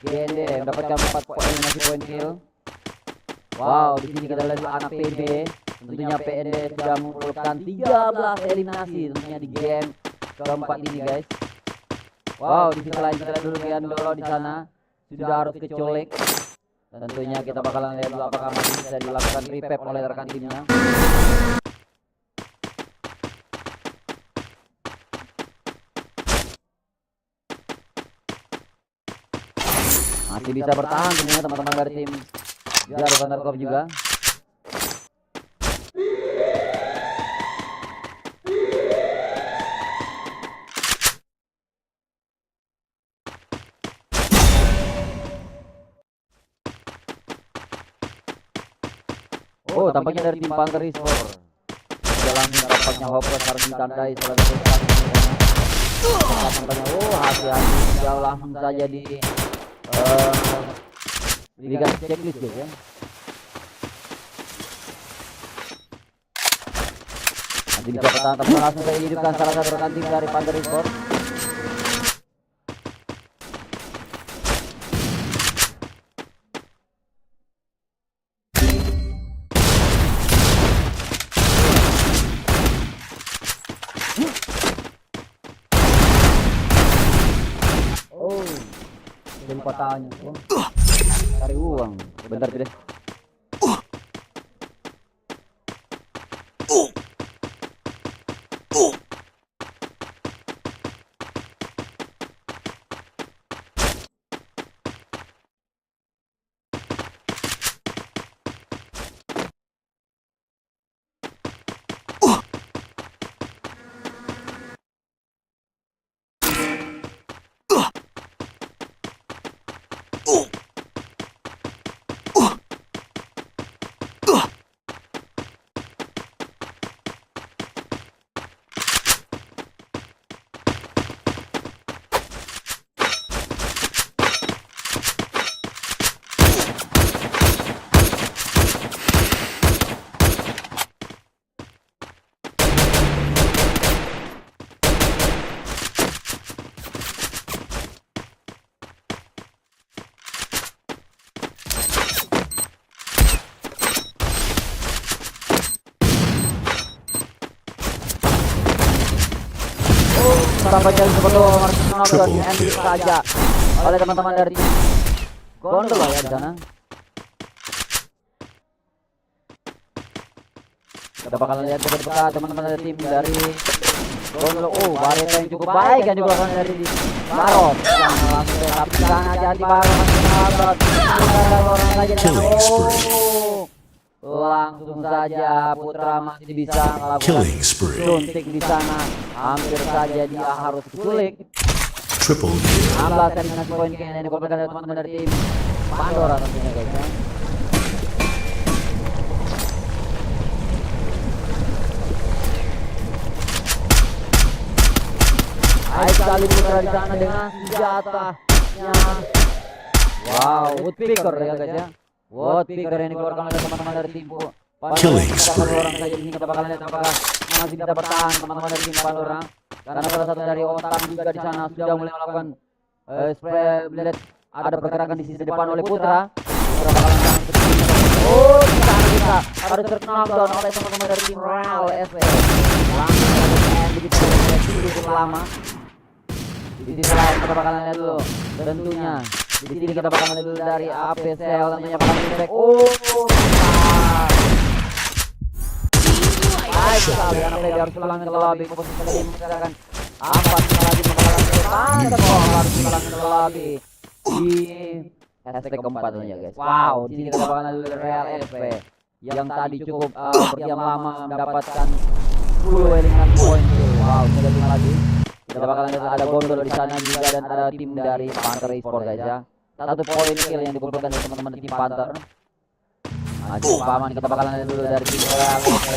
GND mendapatkan 4 poin masih poin kill. Wow, di sini kita lihat anak PB. Tentunya PND sudah mengumpulkan 13 eliminasi tentunya di game keempat ini guys. Wow, di sisi lain kita lihat dulu Gondol di sana sudah harus kecolek. Tentunya kita bakalan lihat dulu apakah masih bisa dilakukan revive oleh rekan timnya. Masih bisa bertahan tentunya teman-teman dari tim Jaru Thundercorp juga. Oh, tampaknya dari tim Panther Esport. Dalam tampaknya hopeless harus ditandai salah satu tampaknya hati-hati jauh langsung saja dikasih checklist guys ya. Nanti bisa bertahan tapi langsung saya hidupkan salah satu rekan tim dari Panther Esport. Jadi patahnya cari uang bentar deh. Sampai jadi seperti Marcus saja oleh teman-teman dari Gondol ya di sana. Kita bakalan lihat dekat teman-teman dari tim dari Gondol. Oh, bareta yang cukup baik kan juga kan dari Barot. Yang langsung tapi sana jadi Barot masih orang saja. langsung saja Putra masih bisa melakukan Killing spree. suntik di sana. Hampir saja dia harus diculik. Triple kill. 16 eliminasi poin yang dikumpulkan oleh teman-teman dari tim Pandora tentunya guys ya. Baik sekali Putra di sana dengan senjatanya. Wow, woodpecker ya guys ya. Woodpecker yang dikeluarkan oleh teman-teman dari tim Pandora. Killing Satu spree. orang saja di sini kita bakalan lihat apakah masih bisa bertahan teman-teman dari tim Pandora. Karena salah satu dari otak juga di sana sudah mulai melakukan spray blade. Ada pergerakan di sisi depan oleh Putra. Putra bakalan langsung ke sini. Oh, bisa harus terknockdown oleh teman-teman dari tim Real SV. Langsung begitu cukup lama. Di sisi lain kita bakalan lihat dulu tentunya. Di sini kita bakalan lihat dulu dari APCL tentunya bakalan back. Oh, baik sekali anak lady harus pulang ke lobby. Posisi lagi mengatakan apa lagi bakalan ada kok harus pulang ke lobby di hashtag keempat tentunya guys. Wow, di sini kita bakalan lihat Real SV yang tadi cukup berdiam lama mendapatkan 10 eliminasi poin. Wow, sudah 5 lagi. Kita bakalan lihat ada Gondol di sana juga dan ada tim dari Panther Esport guys ya. 1 poin kill yang dikumpulkan oleh teman-teman tim Panther. Maju paman kita bakalan lihat dulu dari tim Real SV.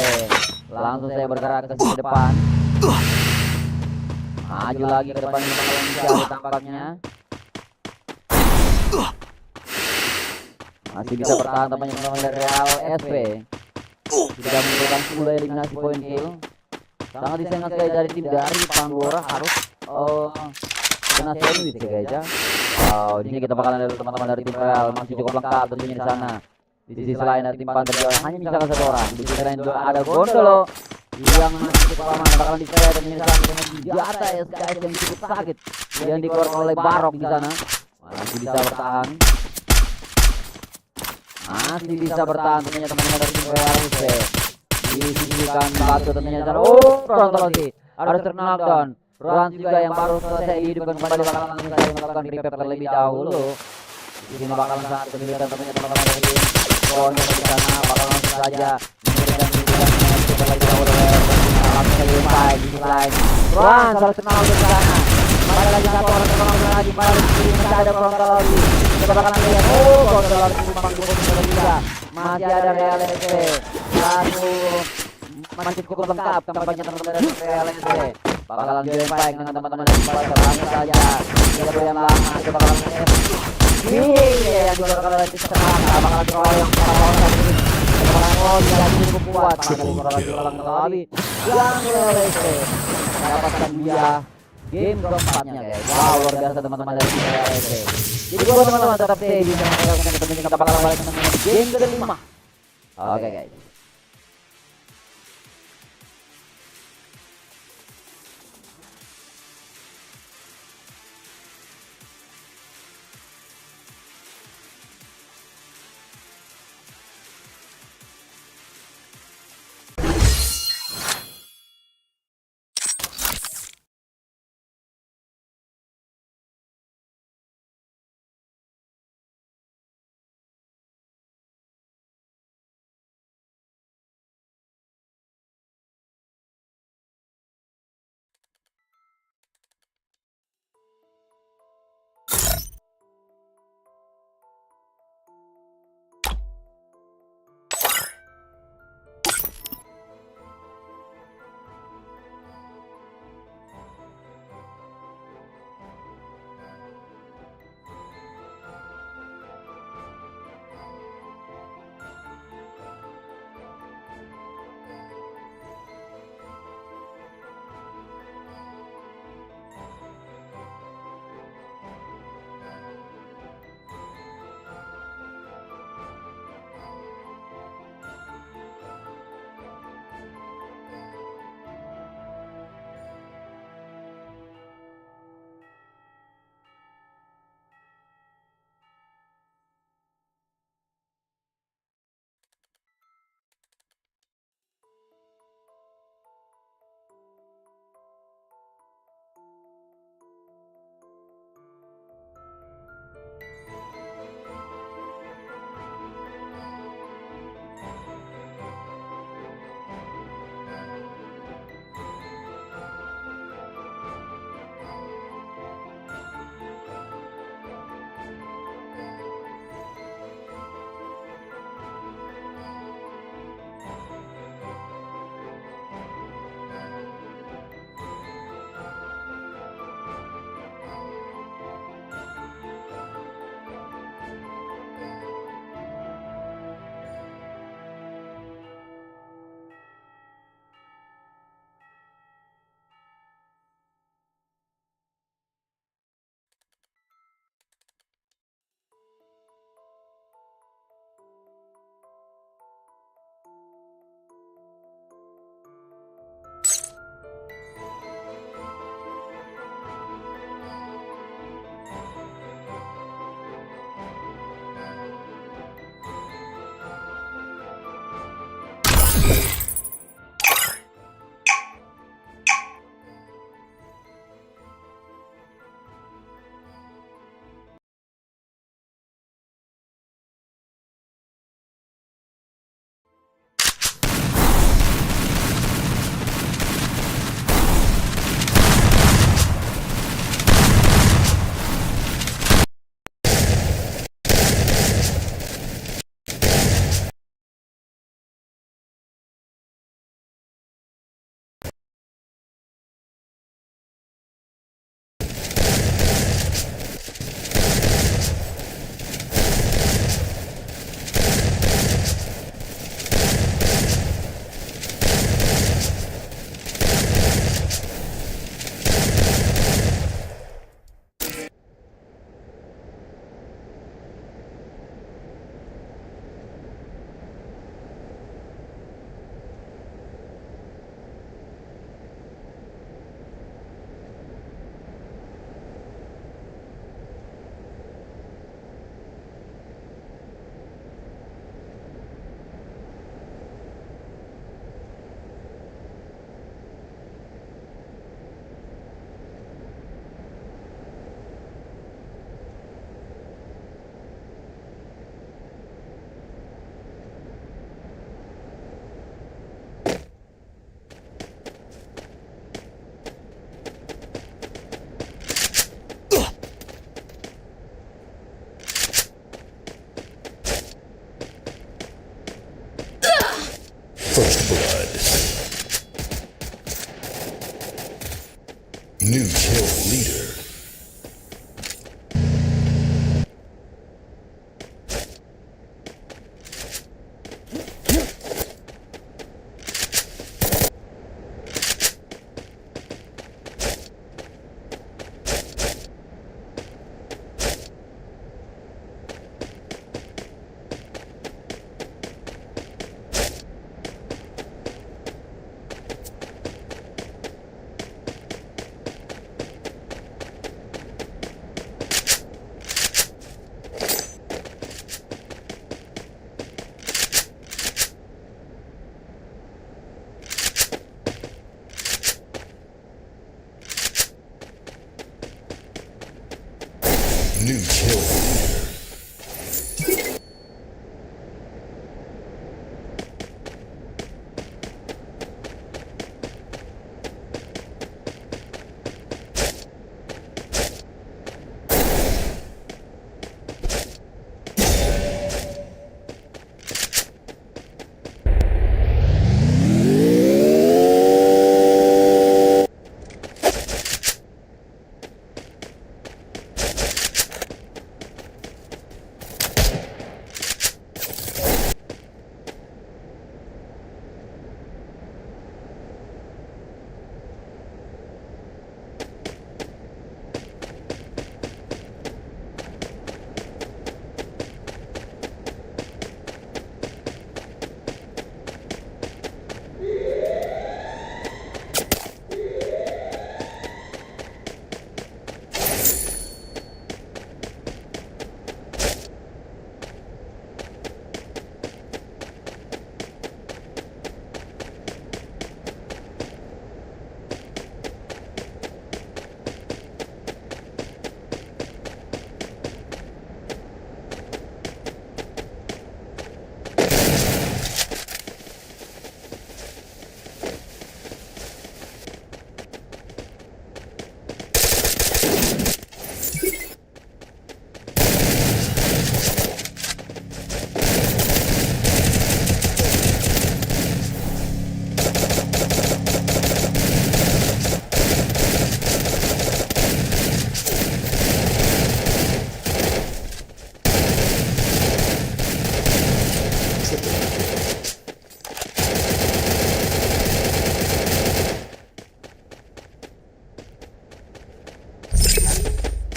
Langsung saya bergerak ke sisi depan. Maju lagi ke depan kita bakalan mencari tampaknya. Masih bisa bertahan tampaknya teman-teman dari Real SV. Sudah mengumpulkan 10 eliminasi poin kill. Sangat disayangkan sekali dari tim dari Pandora harus kena sandwich ya guys ya. Wow, di sini kita bakalan lihat teman-teman dari tim Real masih cukup lengkap tentunya di sana. Di sisi lain ada tim Panther juga hanya misalkan 1 orang. Di sisi lain juga ada Gondolo yang masih cukup lama bakalan diseret dan menyesal dengan senjata SKS yang cukup sakit yang dikeluarkan oleh Barok di sana. Masih bisa bertahan. Masih bisa bertahan tentunya teman-teman dari tim Real SV. Disisikan batu tentunya di sana. Oh, kontrol lagi. Harus terknockdown. Ruan juga yang baru selesai dihidupkan kembali bakalan langsung saja melakukan repair terlebih dahulu. Di sini bakalan sangat kesulitan tentunya teman-teman dari tim Gondol di sana bakal langsung saja memberikan kesulitan terlebih dahulu. Langsung saja umpai di sisi lain. Ruan harus terknockdown di sana. Kembali lagi 1 orang terknockdown lagi. Kembali di sini masih ada kontrol lagi. Kita bakalan lihat. Oh, kontrol lagi tumpang di posisi ketiga. Masih ada Real SV. Masih cukup lengkap tampaknya teman-teman dari Real SV. Bakalan join baik dengan teman-teman dari Makassar. Langsung saja kita berdiam lama. Kita bakalan yang dikeluarkan oleh tim Serang. Bakalan dikeroyok para orang ini. Kita bakalan lagi cukup kuat. Bakalan dikeroyok lagi. Yang Real SV mendapatkan dia game keempatnya guys. Wow, luar biasa teman-teman dari Real SV. Jadi buat teman-teman tetap stay di channel kita bakalan balik dengan game ke-5. Oke guys. First blood. New kill leader. New kill leader.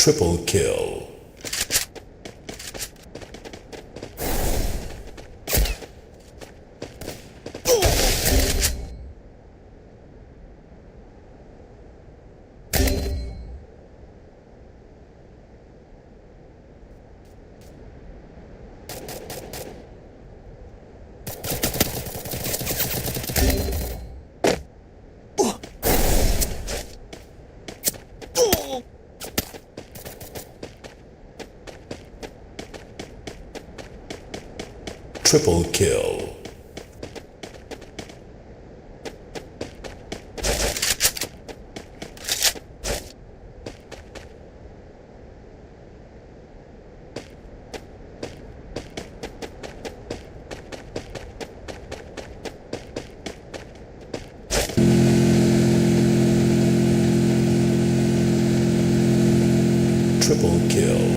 Triple kill. Triple kill. Triple kill.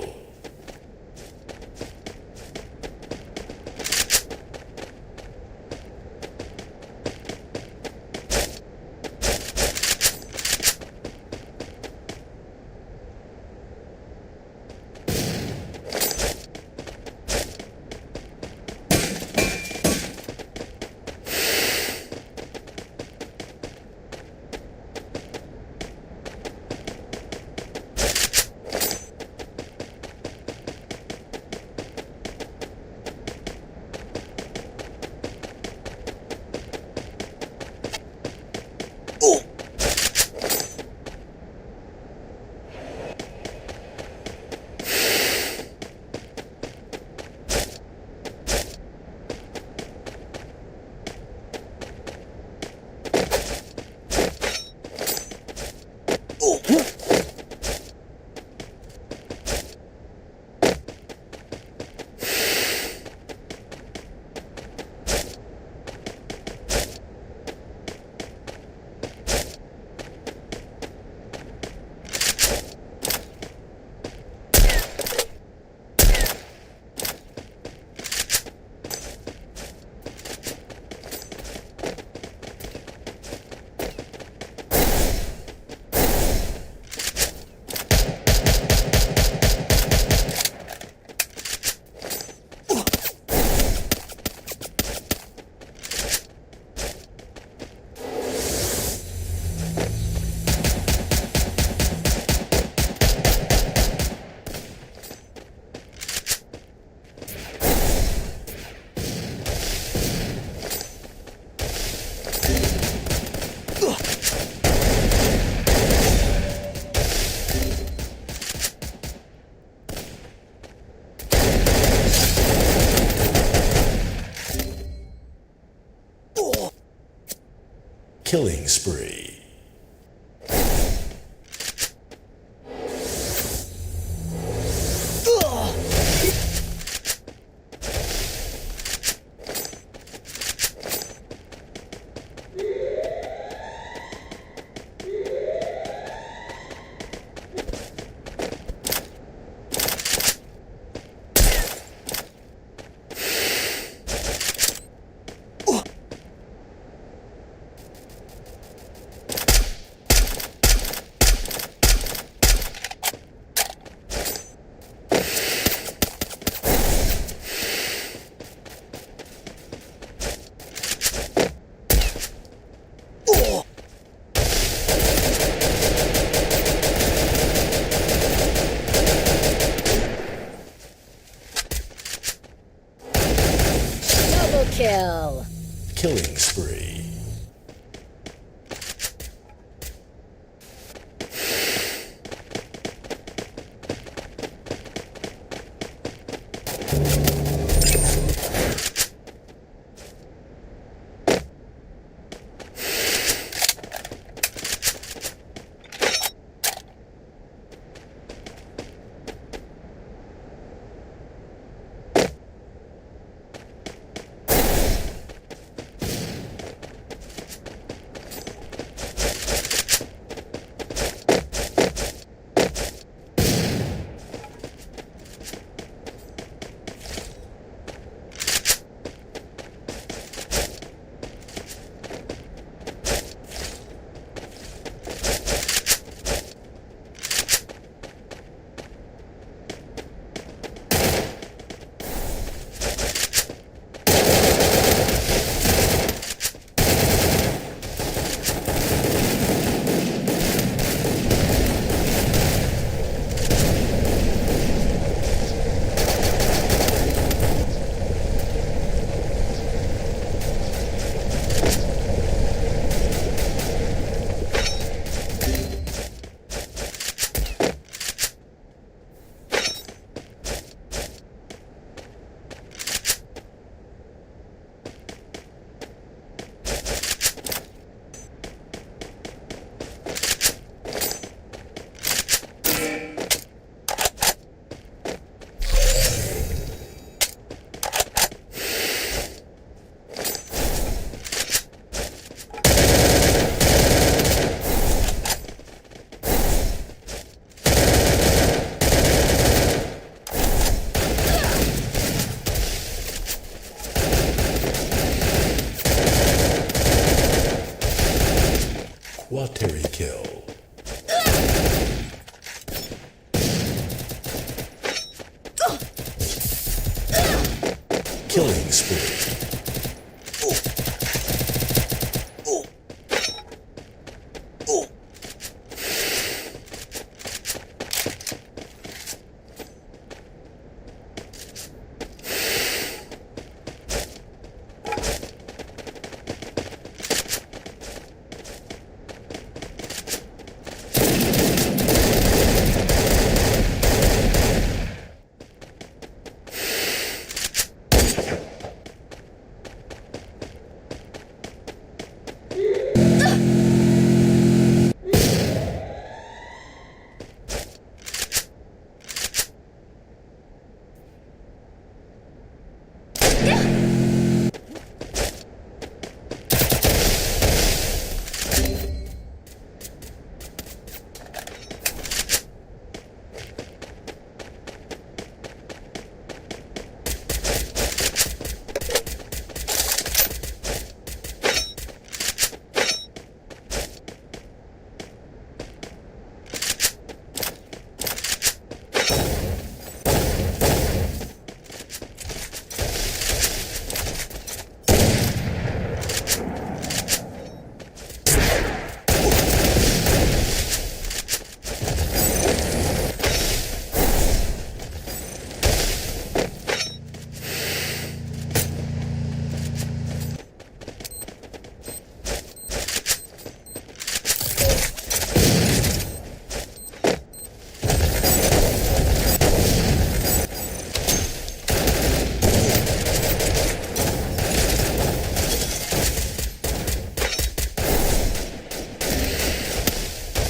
Killing spree. Double kill. Killing spree. Quateri kill. Killing spree.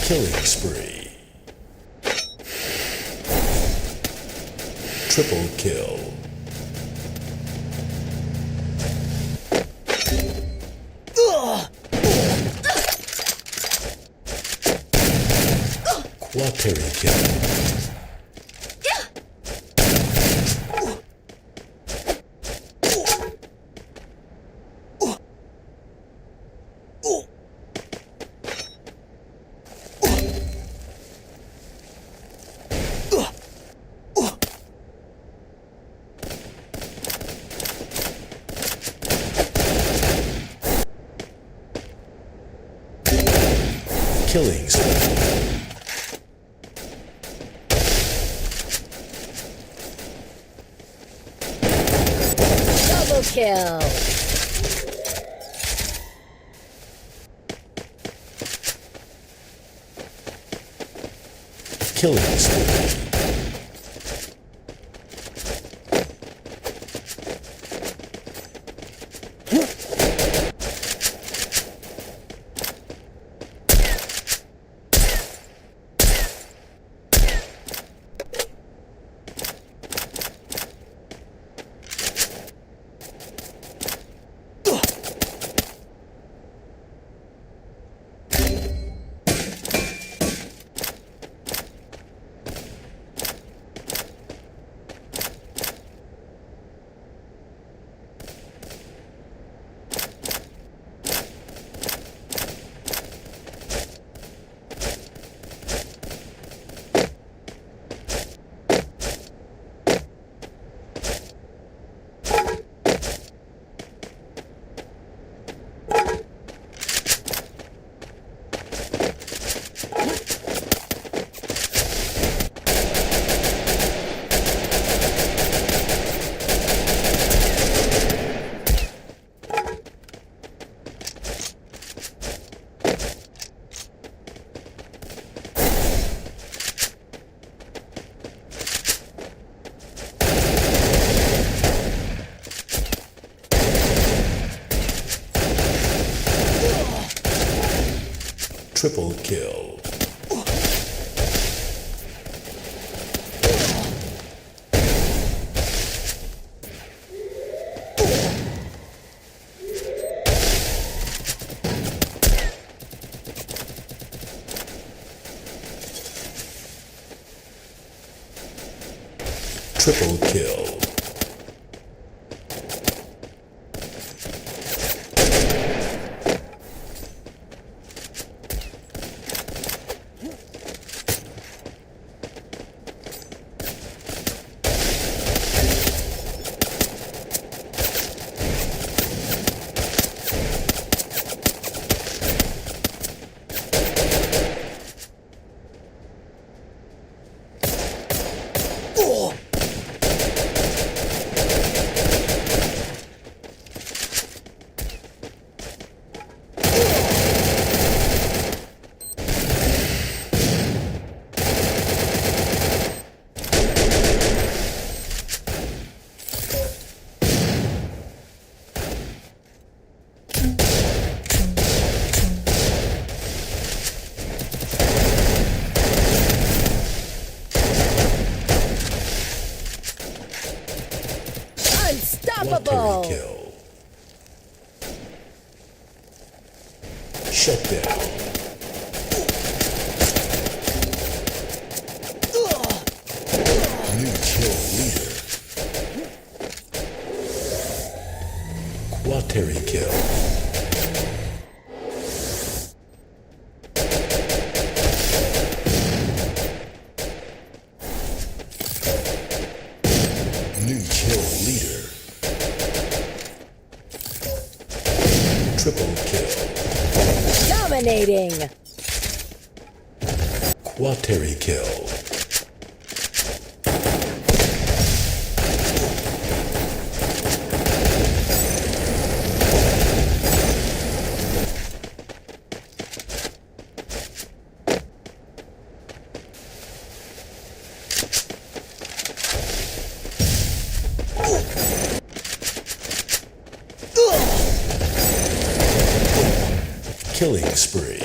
Killing spree. Triple kill. Quateri kill. Killing spree. Double kill. Killing spree. Triple kill. Triple kill. Unstoppable. Kill. Shut down. New kill leader. Quateri kill. New kill leader. Triple kill. Dominating. Quateri kill. Killing spree.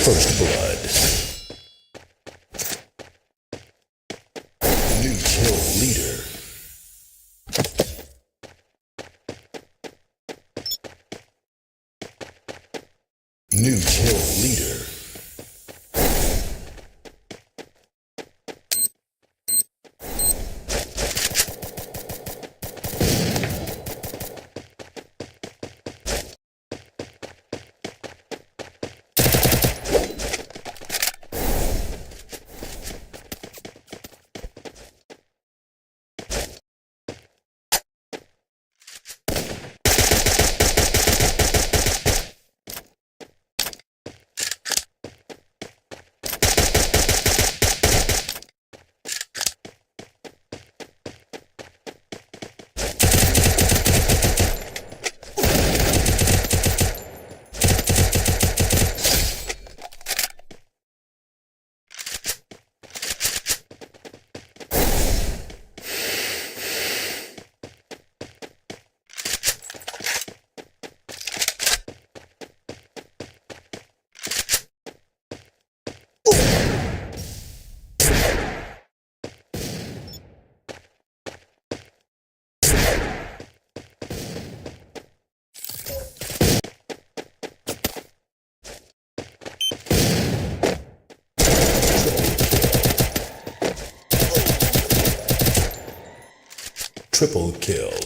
First Blood. New kill leader. New kill leader. Triple kill.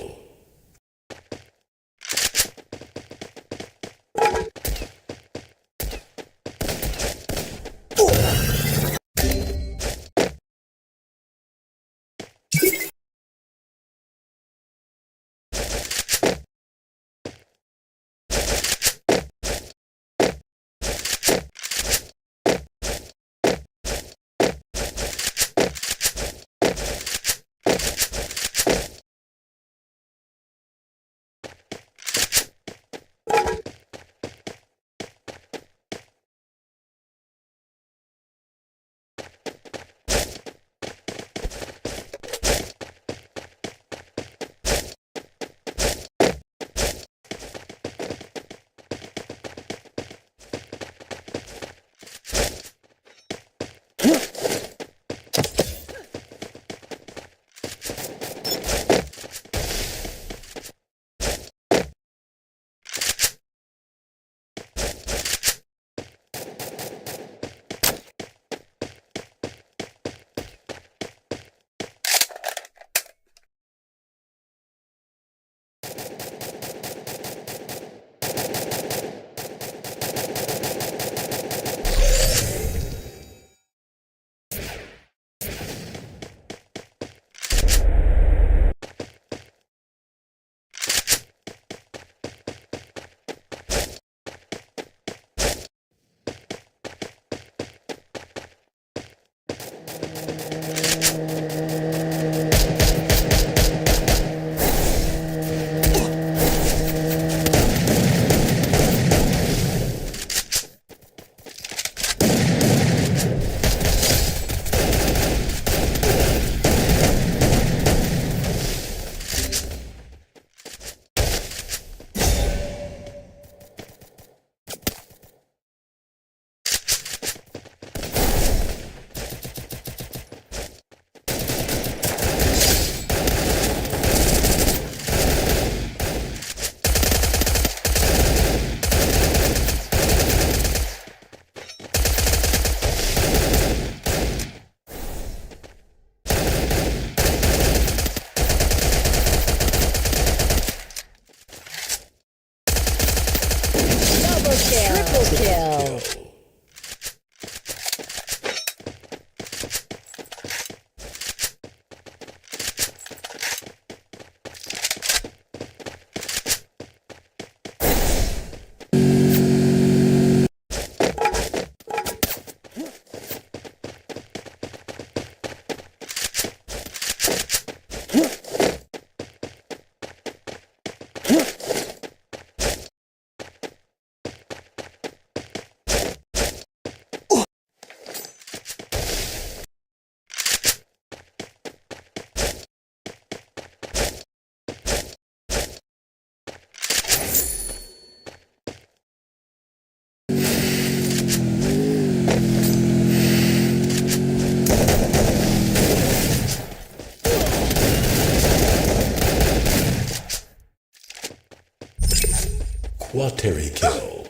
Triple kill. Quateri kill.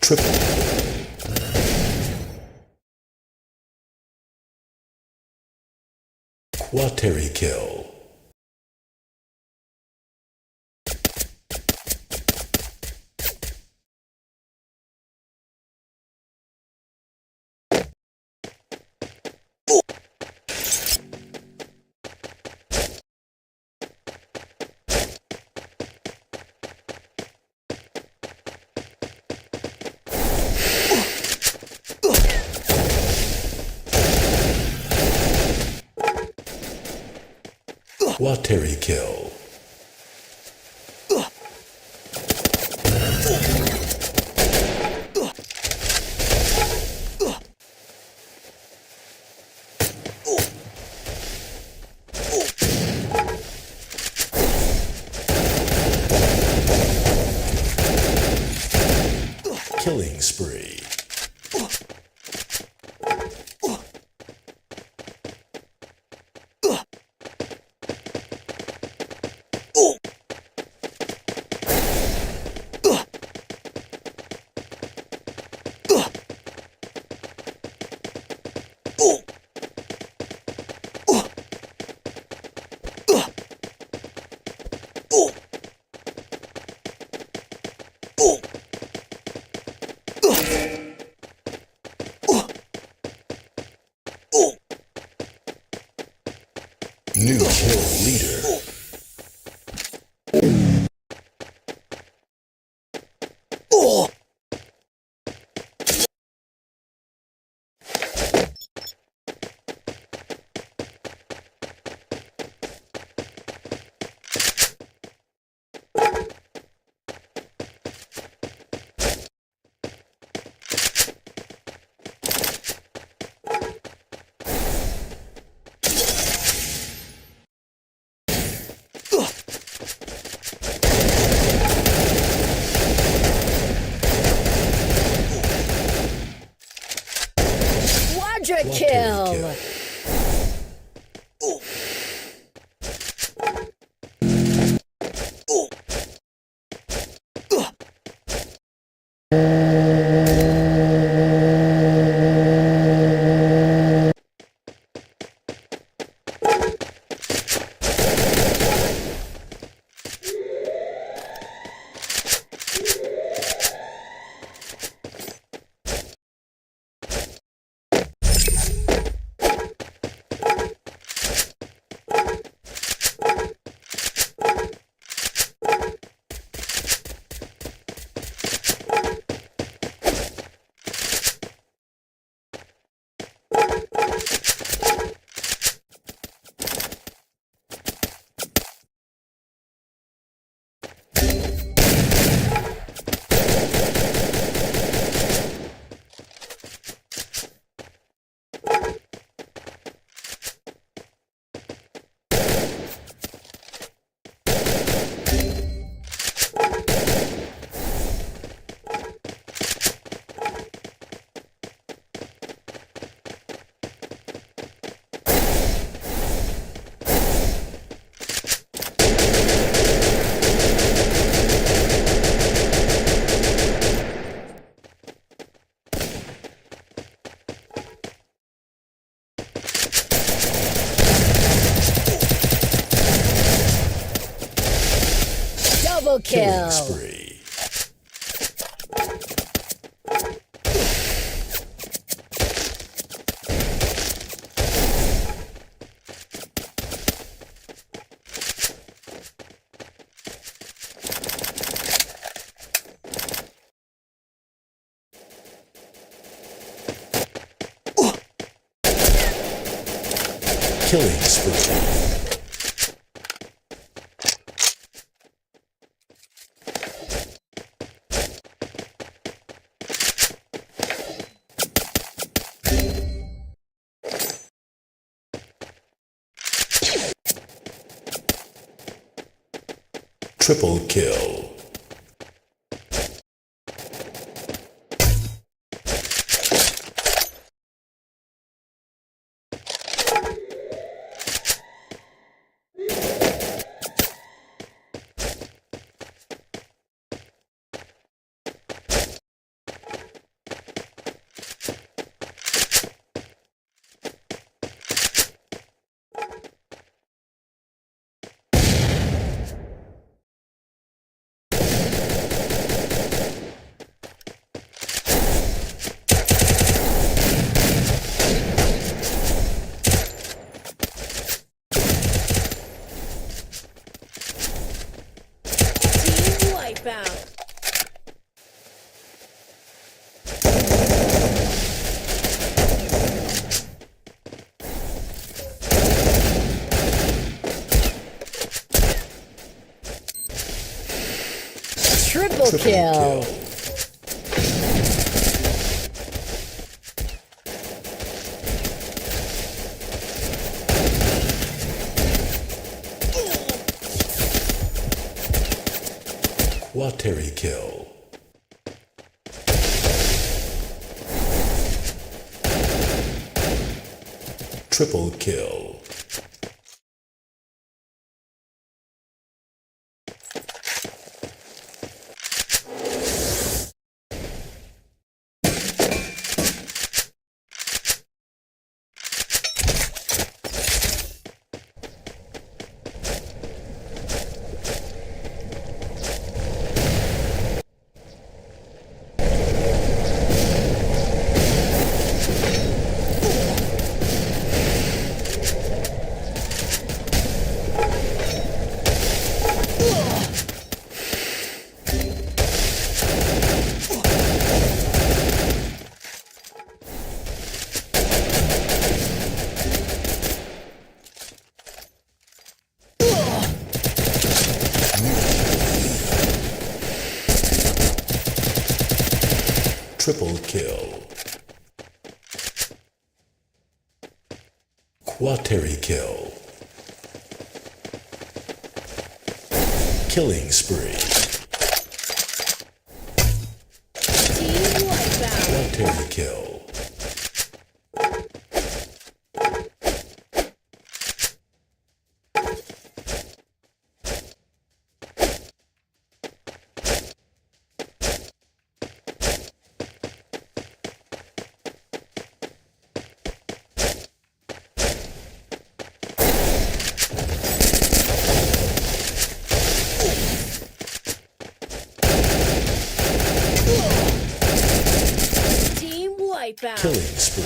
Triple. Quateri kill. Quateri kill. Killing spree. New kill leader. Quadra kill. Double Killing kill. spree. Killing spree. Triple kill. Triple kill. Quateri kill. Triple kill. Triple kill. Quateri kill. Killing spree. Team wipeout. Quateri kill. Team wipeout. Killing spree.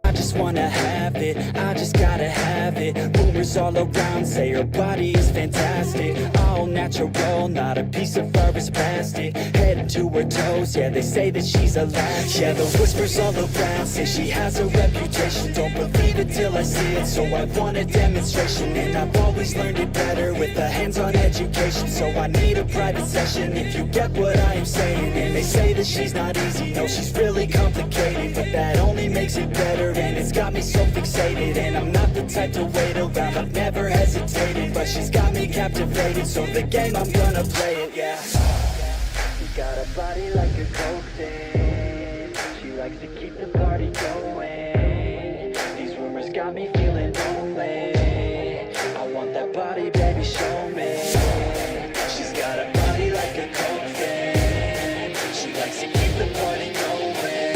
I just wanna have it, I just gotta have it. Rumors all around say her body is fantastic. All natural, not a piece of fur is plastic. Head to her toes, yeah, they say that she's a latch. Yeah, the whispers all around say she has a reputation. Don't believe it till I see it, so I want a demonstration. And I've always learned it better with a hands-on education. So I need a private session if you get what I am saying. And they say that she's not easy, no, she's really complicated. But that only makes it better, and it's got me so fixated. And I'm not the type to wait around, I've never hesitated. But she's got me captivated, so the game, I'm gonna play it, yeah. You got a body like a cocaine. She likes to keep the party going. These rumors got me feeling lonely. I want that body, baby, show me. She's got a body like a cocaine. She likes to keep the party going.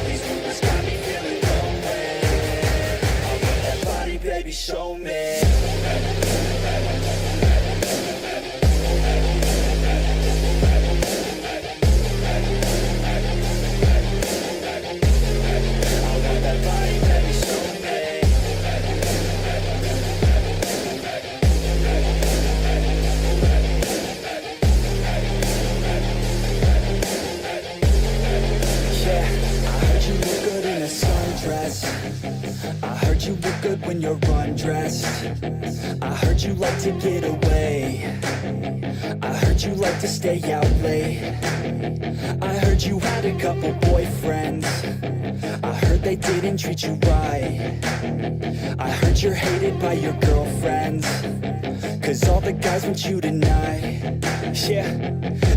These rumors got me feeling lonely. I want that body, baby, show me. I heard you like to get away. I heard you like to stay out late. I heard you had a couple boyfriends. I heard they didn't treat you right. I heard you're hated by your girlfriends, 'cause all the guys want you tonight. Yeah,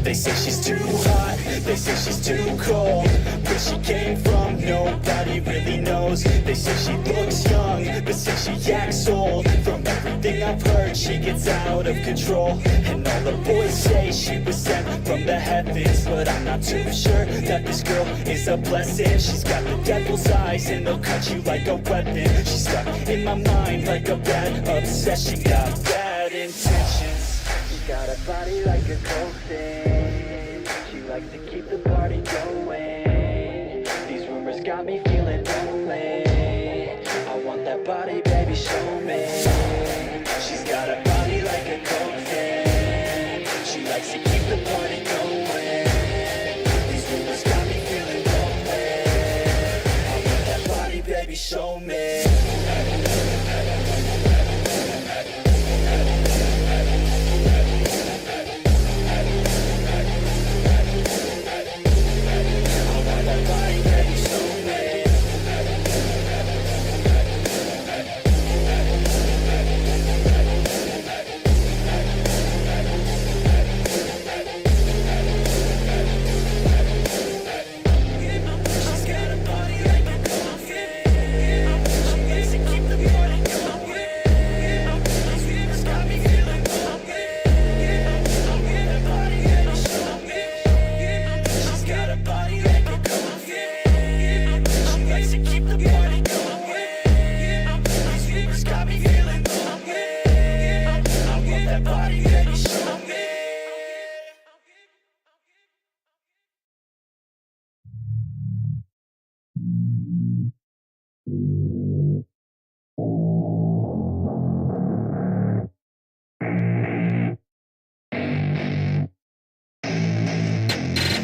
they say she's too hot, they say she's too cold. Where she came from, nobody really knows. They say she looks young, but say she acts old. From everything I've heard, she gets out of control. And all the boys say she was sent from the heavens, but I'm not too sure that this girl is a blessing. She's got the devil's eyes and they'll cut you like a weapon. She's stuck in my mind like a bad obsession. Got bad intentions. She got a body like a coffin. She likes to keep the party going. These rumors got me feeling lonely. I want that body, baby, show me. She's got a body like a coffin. She likes to keep the party going. These rumors got me feeling lonely. I want that body, baby, show me.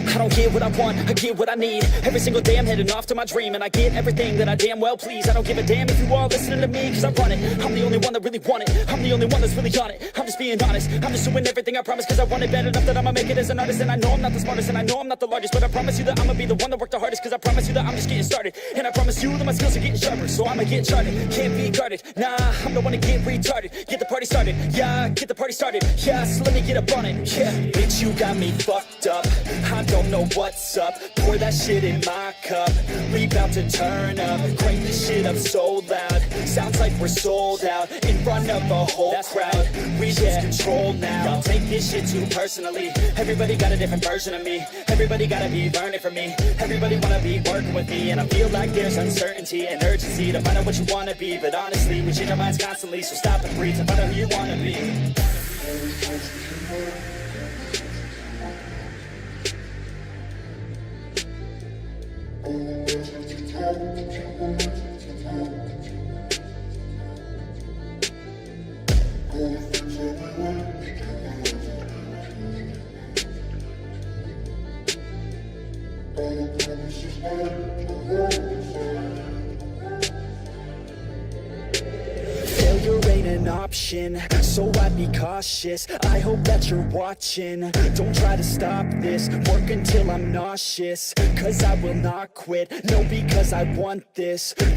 I don't get what I want, I get what I need. Every single day I'm heading off to my dream, and I get everything that I damn well please. I don't give a damn if you all listening to me, 'cause I run it. I'm the only one that really want it. I'm the only one that's really on it. I'm just being honest. I'm just doing everything I promise, 'cause I want it bad enough that I'ma make it as an artist. And I know I'm not the smartest, and I know I'm not the largest, but I promise you that I'ma be the one that worked the hardest, 'cause I promise you that I'm just getting started. And I promise you that my skills are getting sharper, so I'ma get charted. Can't be guarded, nah, I'm the one to get retarded. Get the party started, yeah, get the party started. Yeah, so let me get up on it, yeah. Bitch, you got me fucked up. I don't know what's up. Pour that shit in my cup. We bout to turn up. Crank this shit up so loud. Sounds like we're sold out in front of a whole crowd. We lose control now. Don't take this shit too personally. Everybody got a different version of me. Everybody gotta be learning from me. Everybody wanna be working with me. And I feel like there's uncertainty and urgency to find out what you wanna be. But honestly, we change our minds constantly. So stop and breathe to find out who you wanna be. Failure ain't an option, so I'd be cautious. I hope that you're watching. Don't try to stop this. Work until I'm nauseous, 'cause I will not quit. No, because I want this.